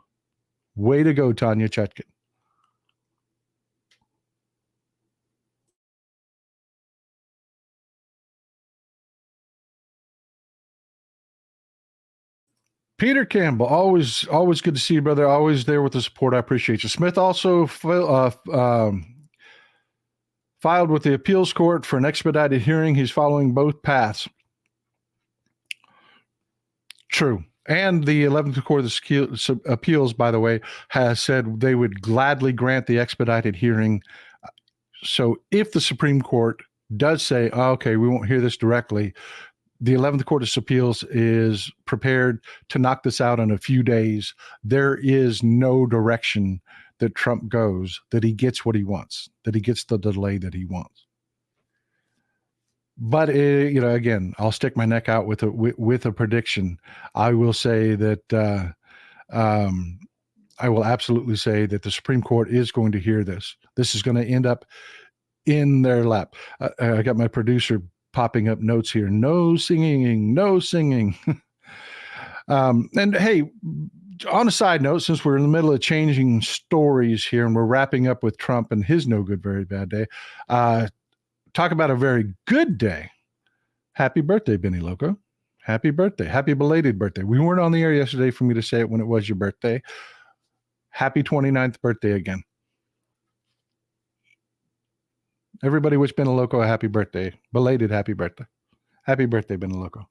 Way to go, Tanya Chutkan. Peter Campbell, always good to see you, brother. Always there with the support. I appreciate you. Smith also filed with the appeals court for an expedited hearing. He's following both paths. True. And the 11th Court of Appeals, by the way, has said they would gladly grant the expedited hearing. So if the Supreme Court does say, oh, okay, we won't hear this directly, the 11th Court of Appeals is prepared to knock this out in a few days. There is no direction that Trump goes that he gets what he wants, that he gets the delay that he wants. But, again, I'll stick my neck out with a prediction. I will say that I will absolutely say that the Supreme Court is going to hear this. This is going to end up in their lap. I got my producer popping up notes here. No singing, no singing. And hey, on a side note, since we're in the middle of changing stories here and we're wrapping up with Trump and his no good, very bad day, talk about a very good day. Happy birthday, Benny Loco. Happy birthday. Happy belated birthday. We weren't on the air yesterday for me to say it when it was your birthday. Happy 29th birthday again. Everybody wish Ben Loco a happy birthday. Belated happy birthday. Happy birthday, Ben Loco.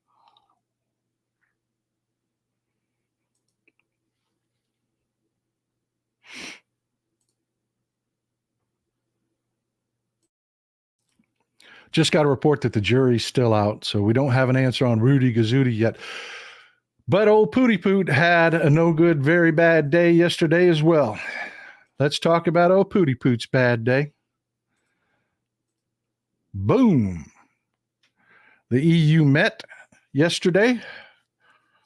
Just got a report that the jury's still out, so we don't have an answer on Rudy Giuliani yet. But old Pooty Poot had a no good, very bad day yesterday as well. Let's talk about old Pooty Poot's bad day. Boom. The EU met yesterday.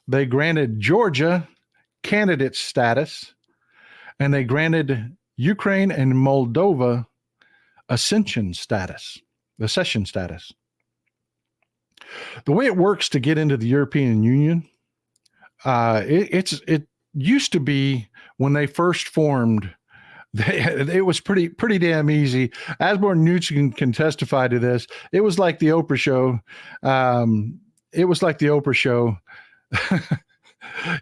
They granted Georgia candidate status, and they granted Ukraine and Moldova accession status. The way it works to get into the European Union, it used to be when they first formed, it was pretty damn easy. Asborn Newton can testify to this. It was like the Oprah show.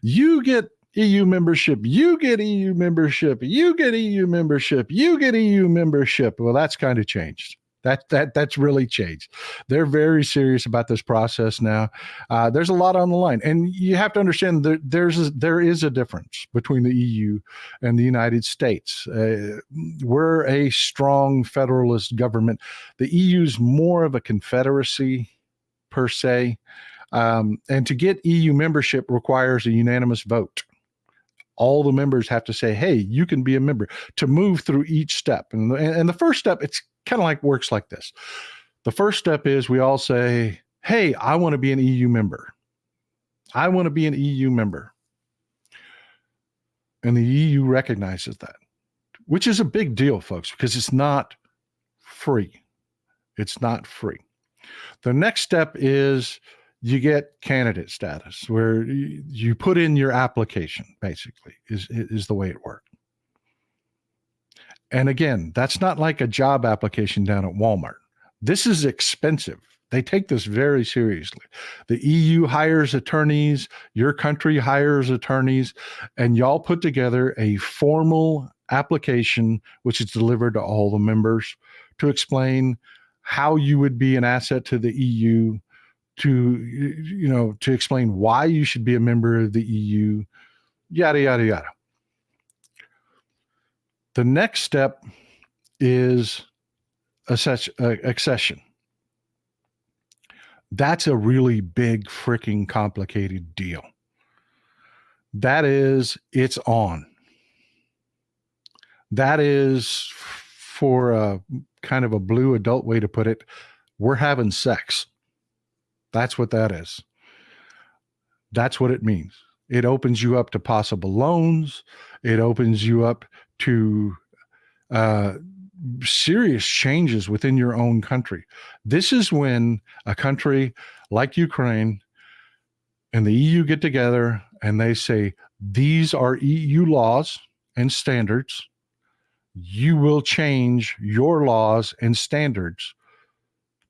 You get EU membership, you get EU membership, you get EU membership, you get EU membership. Well, that's kind of changed. That's really changed. They're very serious about this process now. There's a lot on the line, and you have to understand that there is a difference between the EU and the United States. We're a strong federalist government. The EU's more of a confederacy per se, and to get EU membership requires a unanimous vote. All the members have to say, hey, you can be a member, to move through each step. And the first step, it's kind of like works like this. The first step is we all say, hey, I want to be an EU member. I want to be an EU member. And the EU recognizes that, which is a big deal, folks, because it's not free. It's not free. The next step is you get candidate status, where you put in your application, basically, is the way it works. And again, that's not like a job application down at Walmart. This is expensive. They take this very seriously. The EU hires attorneys, your country hires attorneys, and y'all put together a formal application, which is delivered to all the members, to explain how you would be an asset to the EU, to explain why you should be a member of the EU, yada, yada, yada. The next step is accession. That's a really big, freaking complicated deal. That is, it's on. That is, for a kind of a blue adult way to put it, we're having sex. That's what that is. That's what it means. It opens you up to possible loans. It opens you up to serious changes within your own country. This is when a country like Ukraine and the EU get together and they say, these are EU laws and standards. You will change your laws and standards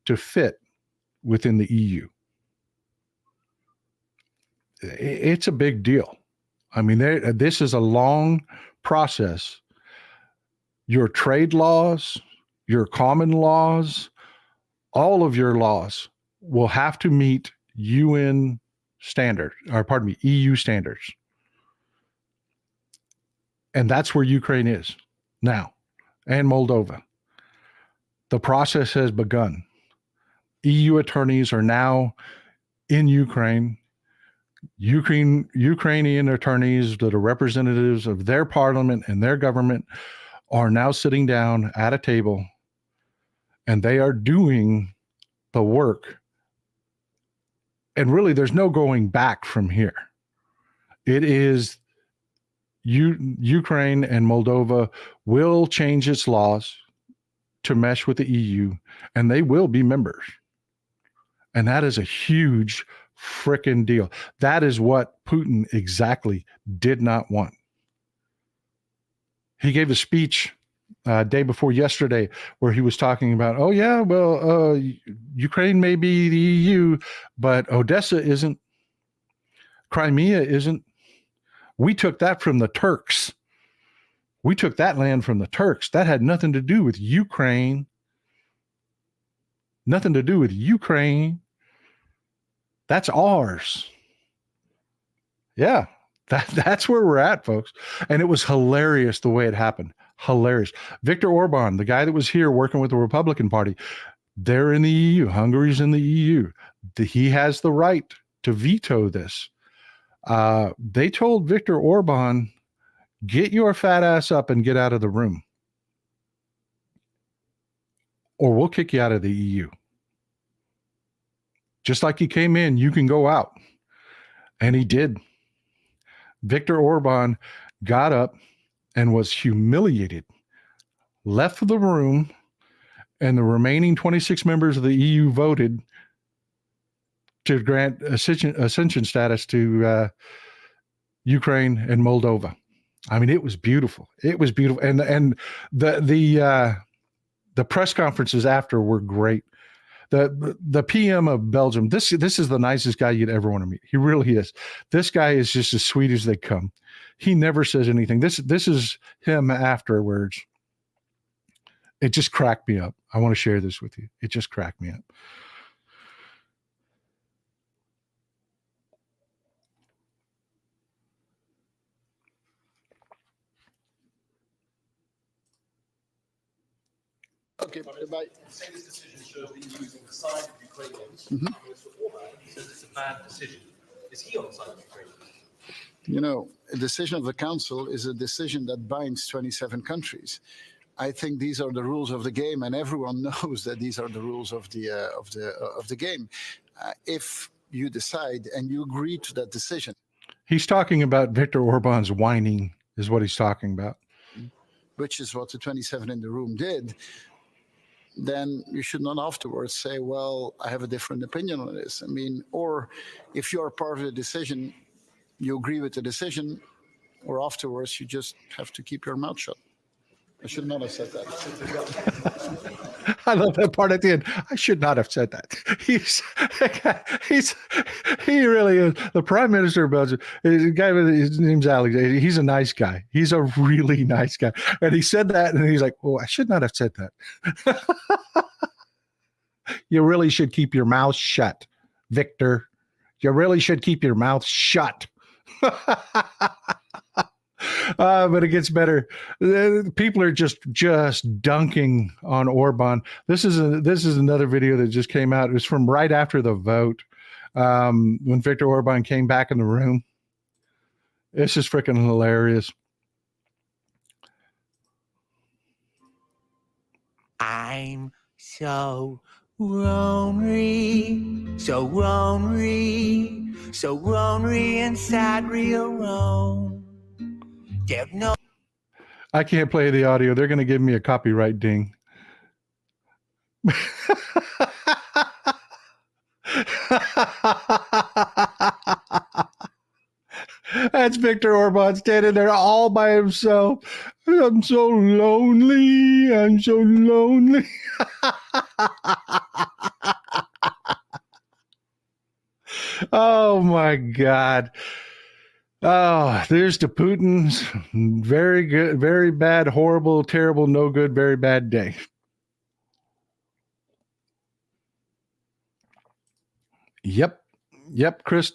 to fit within the EU. It's a big deal. I mean, this is a long process. Your trade laws, your common laws, all of your laws will have to meet EU standards. And that's where Ukraine is now, and Moldova. The process has begun. EU attorneys are now in Ukraine. Ukrainian attorneys that are representatives of their parliament and their government are now sitting down at a table, and they are doing the work. And really, there's no going back from here. It is Ukraine and Moldova will change its laws to mesh with the EU, and they will be members. And that is a huge frickin' deal. That is what Putin exactly did not want. He gave a speech day before yesterday where he was talking about, oh yeah, well, Ukraine may be the EU, but Odessa isn't. Crimea isn't. We took that from the Turks. We took that land from the Turks. That had nothing to do with Ukraine. Nothing to do with Ukraine. That's ours. Yeah, that's where we're at, folks. And it was hilarious the way it happened. Hilarious. Viktor Orban, the guy that was here working with the Republican Party, they're in the EU. Hungary's in the EU. He has the right to veto this. They told Viktor Orban, get your fat ass up and get out of the room, or we'll kick you out of the EU. Just like you came in, you can go out. And he did. Viktor Orban got up and was humiliated, left the room, and the remaining 26 members of the EU voted to grant ascension status to Ukraine and Moldova. I mean, it was beautiful. It was beautiful, and the press conferences after were great. The PM of Belgium, this is the nicest guy you'd ever want to meet. He really is. This guy is just as sweet as they come. He never says anything. This is him afterwards. It just cracked me up. I want to share this with you. It just cracked me up. Okay, bye. Say this decision shows that you're using the side of Ukrainians. Mr. Orban says it's a bad decision. Is he on the side of Ukrainians? You know, a decision of the council is a decision that binds 27 countries. I think these are the rules of the game, and everyone knows that these are the rules of the game. If you decide and you agree to that decision, He's talking about Viktor Orban's whining, is what he's talking about. which is what the 27 in the room did, then you should not afterwards say, well, I have a different opinion on this. I mean, or if you're part of the decision, you agree with the decision, or afterwards you just have to keep your mouth shut. I should not have said that. I love that part at the end. I should not have said that. He really is. The Prime Minister of Belgium, a guy with his name's Alex. He's a nice guy. He's a really nice guy. And he said that, and he's like, "Oh, I should not have said that." You really should keep your mouth shut, Victor. You really should keep your mouth shut. But it gets better. People are just dunking on Orban. This is another video that just came out. It was from right after the vote, when Viktor Orban came back in the room. It's just freaking hilarious. I'm so lonely, so lonely, so lonely and sad, real alone. There's no. I can't play the audio. They're going to give me a copyright ding. That's Viktor Orban standing there all by himself. I'm so lonely. I'm so lonely. Oh my God. Oh, there's the Putin's very good, very bad, horrible, terrible, no good, very bad day. Yep, Chris.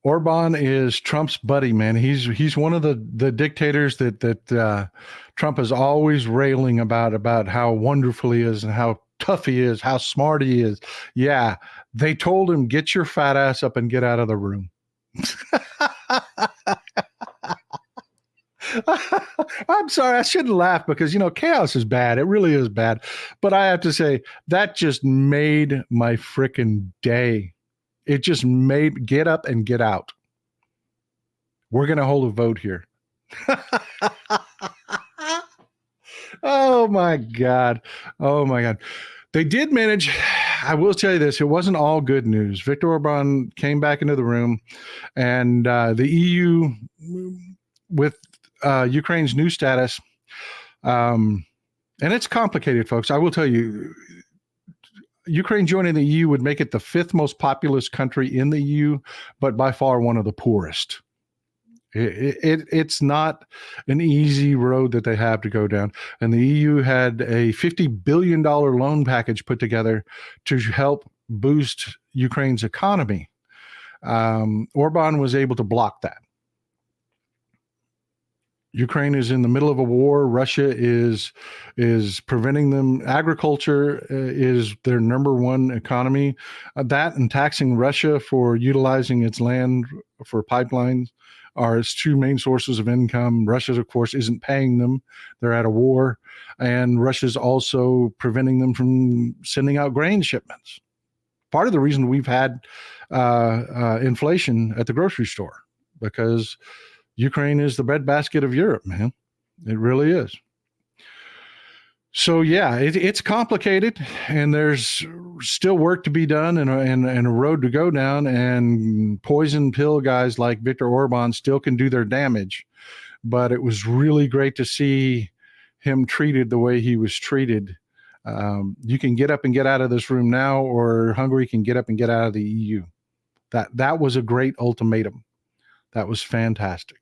Orban is Trump's buddy, man. He's one of the dictators that Trump is always railing about how wonderful he is and how tough he is, how smart he is. Yeah, they told him, get your fat ass up and get out of the room. I'm sorry, I shouldn't laugh because, chaos is bad. It really is bad. But I have to say, that just made my frickin' day. It just made, get up and get out. We're going to hold a vote here. Oh my God. They did manage. I will tell you this. It wasn't all good news. Viktor Orban came back into the room, and the EU, with Ukraine's new status, and it's complicated, folks. I will tell you, Ukraine joining the EU would make it the 5th most populous country in the EU, but by far one of the poorest. It's not an easy road that they have to go down. And the EU had a $50 billion loan package put together to help boost Ukraine's economy. Orban was able to block that. Ukraine is in the middle of a war. Russia is preventing them. Agriculture is their number one economy. That and taxing Russia for utilizing its land for pipelines are its two main sources of income. Russia, of course, isn't paying them. They're at a war. And Russia's also preventing them from sending out grain shipments. Part of the reason we've had inflation at the grocery store, because Ukraine is the breadbasket of Europe, man. It really is. So yeah, it's complicated, and there's still work to be done, and a road to go down. And poison pill guys like Viktor Orban still can do their damage. But it was really great to see him treated the way he was treated. You can get up and get out of this room now, or Hungary can get up and get out of the EU. That was a great ultimatum. That was fantastic,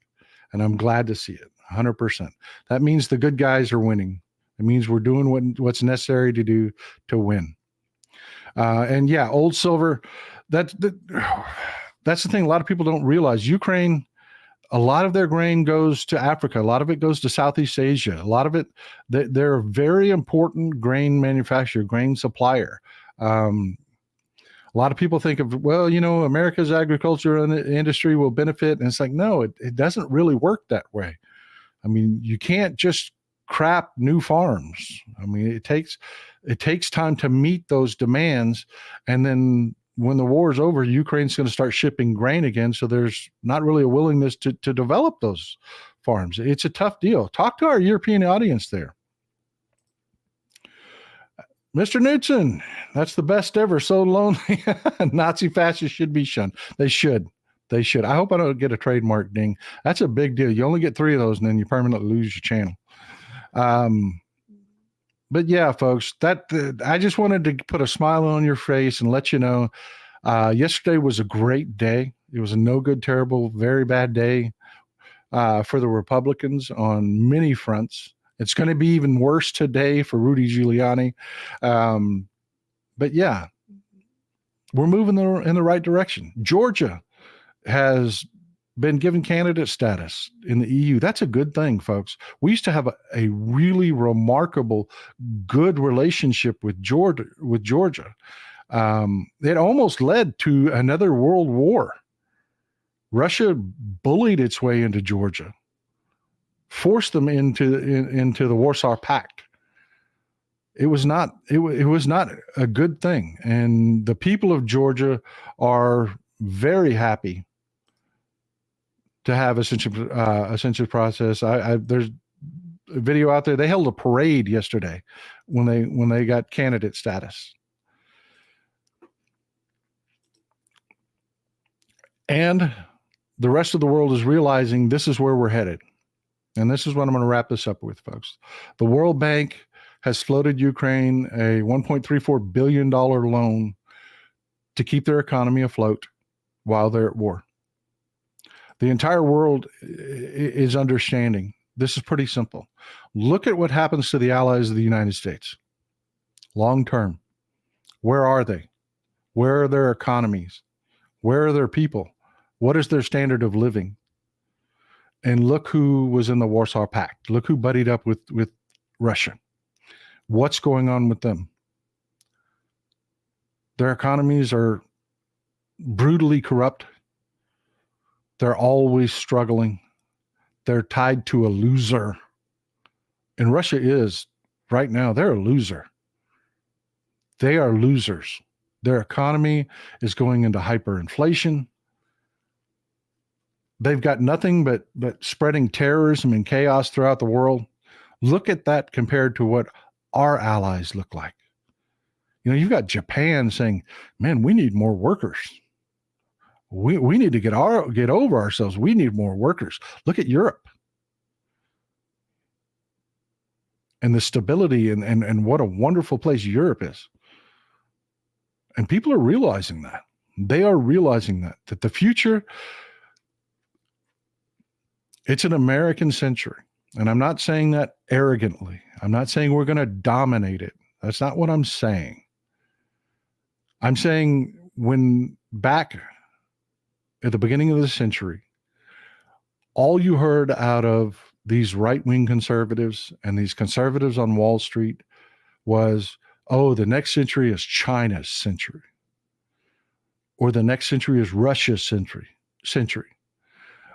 and I'm glad to see it. 100%. That means the good guys are winning. It means we're doing what's necessary to do to win. And yeah, old silver. That's the thing. A lot of people don't realize. Ukraine, a lot of their grain goes to Africa. A lot of it goes to Southeast Asia. A lot of it, they're a very important grain manufacturer, grain supplier. A lot of people think of, well, America's agriculture industry will benefit. And it's like, no, it doesn't really work that way. I mean, you can't just crap new farms. I mean, it takes time to meet those demands. And then when the war is over, Ukraine's going to start shipping grain again. So there's not really a willingness to develop those farms. It's a tough deal. Talk to our European audience there. Mr. Knudsen, that's the best ever. So lonely. Nazi fascists should be shunned. They should. I hope I don't get a trademark ding. That's a big deal. You only get 3 of those, and then you permanently lose your channel. But yeah, folks, I just wanted to put a smile on your face and let you know, yesterday was a great day. It was a no good, terrible, very bad day, for the Republicans on many fronts. It's going to be even worse today for Rudy Giuliani. But yeah, we're moving in the right direction. Georgia has been given candidate status in the EU. That's a good thing, folks. We used to have a really remarkable, good relationship with Georgia. It almost led to another world war. Russia bullied its way into Georgia, forced them into the Warsaw Pact. It was not a good thing, and the people of Georgia are very happy to have a census process. There's a video out there. They held a parade yesterday when they got candidate status. And the rest of the world is realizing this is where we're headed. And this is what I'm going to wrap this up with, folks. The World Bank has floated Ukraine a $1.34 billion loan to keep their economy afloat while they're at war. The entire world is understanding. This is pretty simple. Look at what happens to the allies of the United States. Long term. Where are they? Where are their economies? Where are their people? What is their standard of living? And look who was in the Warsaw Pact. Look who buddied up with Russia. What's going on with them? Their economies are brutally corrupt. They're always struggling. They're tied to a loser. And Russia is, right now, they're a loser. They are losers. Their economy is going into hyperinflation. They've got nothing but spreading terrorism and chaos throughout the world. Look at that compared to what our allies look like. You've got Japan saying, man, we need more workers. We need to get over ourselves. We need more workers. Look at Europe. And the stability and what a wonderful place Europe is. And people are realizing that. They are realizing that the future, it's an American century. And I'm not saying that arrogantly. I'm not saying we're going to dominate it. That's not what I'm saying. I'm saying when back at the beginning of the century, all you heard out of these right-wing conservatives and these conservatives on Wall Street was, oh, the next century is China's century. Or the next century is Russia's century.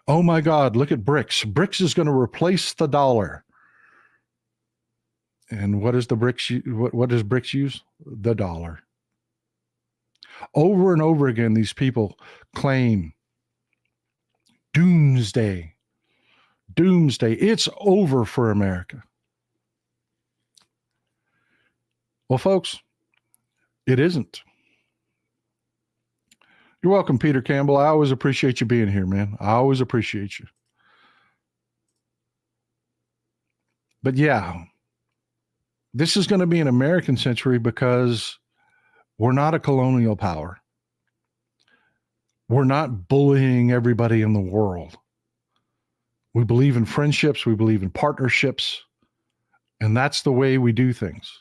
Oh my God, look at BRICS. BRICS is going to replace the dollar. And what does what does BRICS use? The dollar. Over and over again, these people claim doomsday. Doomsday. It's over for America. Well, folks, it isn't. You're welcome, Peter Campbell. I always appreciate you being here, man. I always appreciate you. But yeah, this is going to be an American century because we're not a colonial power. We're not bullying everybody in the world. We believe in friendships. We believe in partnerships. And that's the way we do things.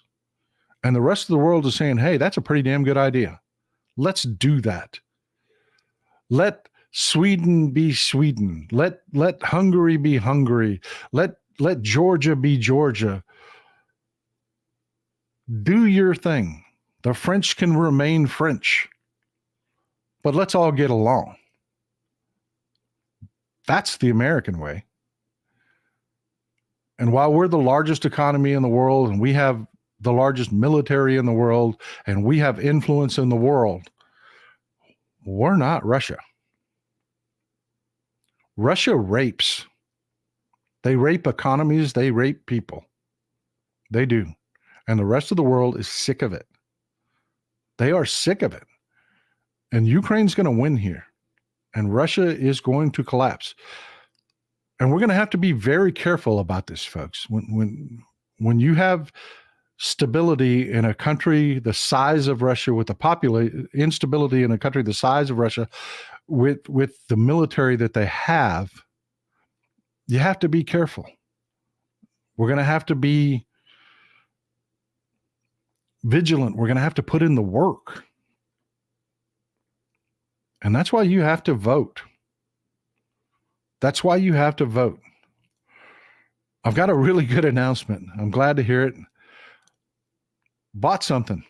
And the rest of the world is saying, hey, that's a pretty damn good idea. Let's do that. Let Sweden be Sweden. Let Hungary be Hungary. Let Georgia be Georgia. Do your thing. The French can remain French. But let's all get along. That's the American way. And while we're the largest economy in the world, and we have the largest military in the world, and we have influence in the world, we're not Russia. Russia rapes. They rape economies. They rape people. They do. And the rest of the world is sick of it. They are sick of it. And Ukraine's going to win here. And Russia is going to collapse. And we're going to have to be very careful about this, folks. When you have stability in a country the size of Russia, with the instability in a country the size of Russia, with the military that they have, you have to be careful. We're going to have to be vigilant. We're going to have to put in the work. And that's why you have to vote. That's why you have to vote. I've got a really good announcement. I'm glad to hear it. Bought something.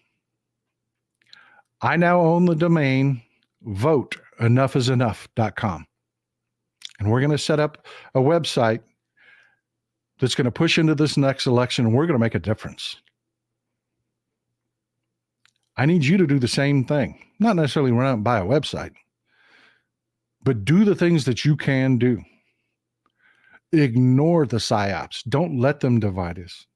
I now own the domain voteenoughisenough.com. And we're going to set up a website that's going to push into this next election, and we're going to make a difference. I need you to do the same thing. Not necessarily run out and buy a website, but do the things that you can do. Ignore the psyops. Don't let them divide us.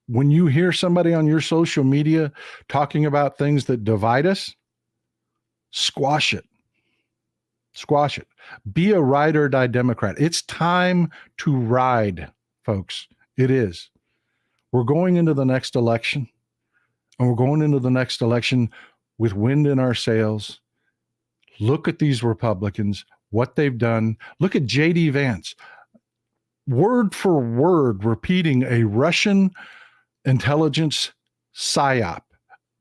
When you hear somebody on your social media talking about things that divide us, squash it. Squash it. Be a ride or die Democrat. It's time to ride, folks. It is. We're going into the next election, and we're going into the next election with wind in our sails. Look at these Republicans, what they've done. Look at J.D. Vance, word for word repeating a Russian intelligence psyop,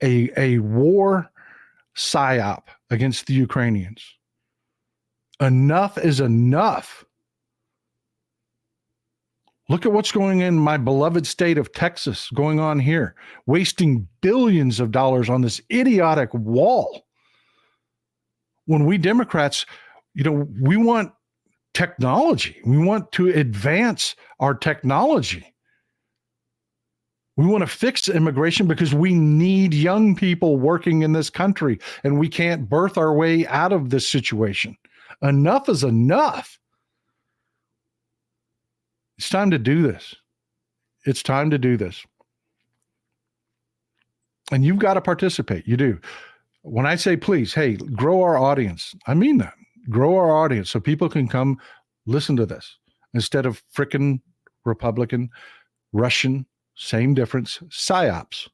a war psyop against the Ukrainians. Enough is enough. Look at what's going in my beloved state of Texas, going on here, wasting billions of dollars on this idiotic wall. When we Democrats, we want technology. We want to advance our technology. We want to fix immigration because we need young people working in this country, and we can't birth our way out of this situation. Enough is enough. It's time to do this. It's time to do this. And you've got to participate. You do. When I say, please, hey, grow our audience, I mean that. Grow our audience so people can come listen to this instead of frickin' Republican, Russian, same difference, psyops.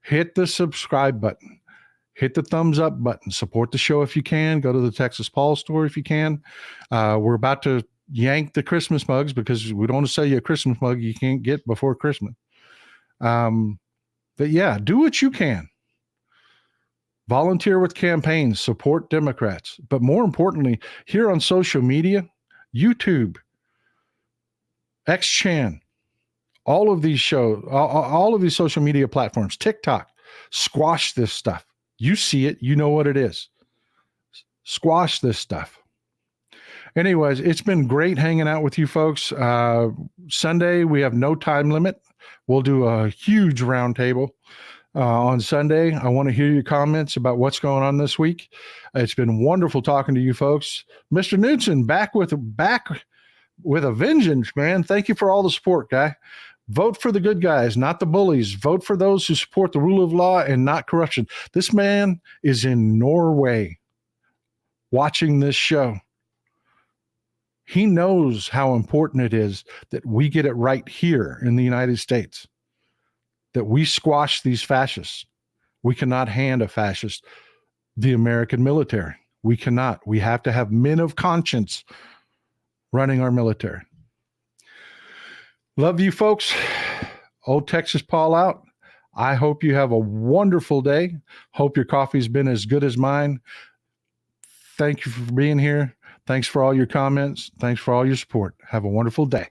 Hit the subscribe button. Hit the thumbs up button. Support the show if you can. Go to the Texas Paul store if you can. We're about to yank the Christmas mugs because we don't want to sell you a Christmas mug you can't get before Christmas. But yeah, do what you can. Volunteer with campaigns, support Democrats. But more importantly, here on social media, YouTube, XChan, all of these shows, all of these social media platforms, TikTok, squash this stuff. You see it, you know what it is. Squash this stuff. Anyways, it's been great hanging out with you folks. Sunday, we have no time limit. We'll do a huge roundtable on Sunday. I want to hear your comments about what's going on this week. It's been wonderful talking to you folks. Mr. Knudsen, back with a vengeance, man. Thank you for all the support, guy. Vote for the good guys, not the bullies. Vote for those who support the rule of law and not corruption. This man is in Norway watching this show. He knows how important it is that we get it right here in the United States, that we squash these fascists. We cannot hand a fascist the American military. We cannot. We have to have men of conscience running our military. Love you, folks. Old Texas Paul out. I hope you have a wonderful day. Hope your coffee's been as good as mine. Thank you for being here. Thanks for all your comments. Thanks for all your support. Have a wonderful day.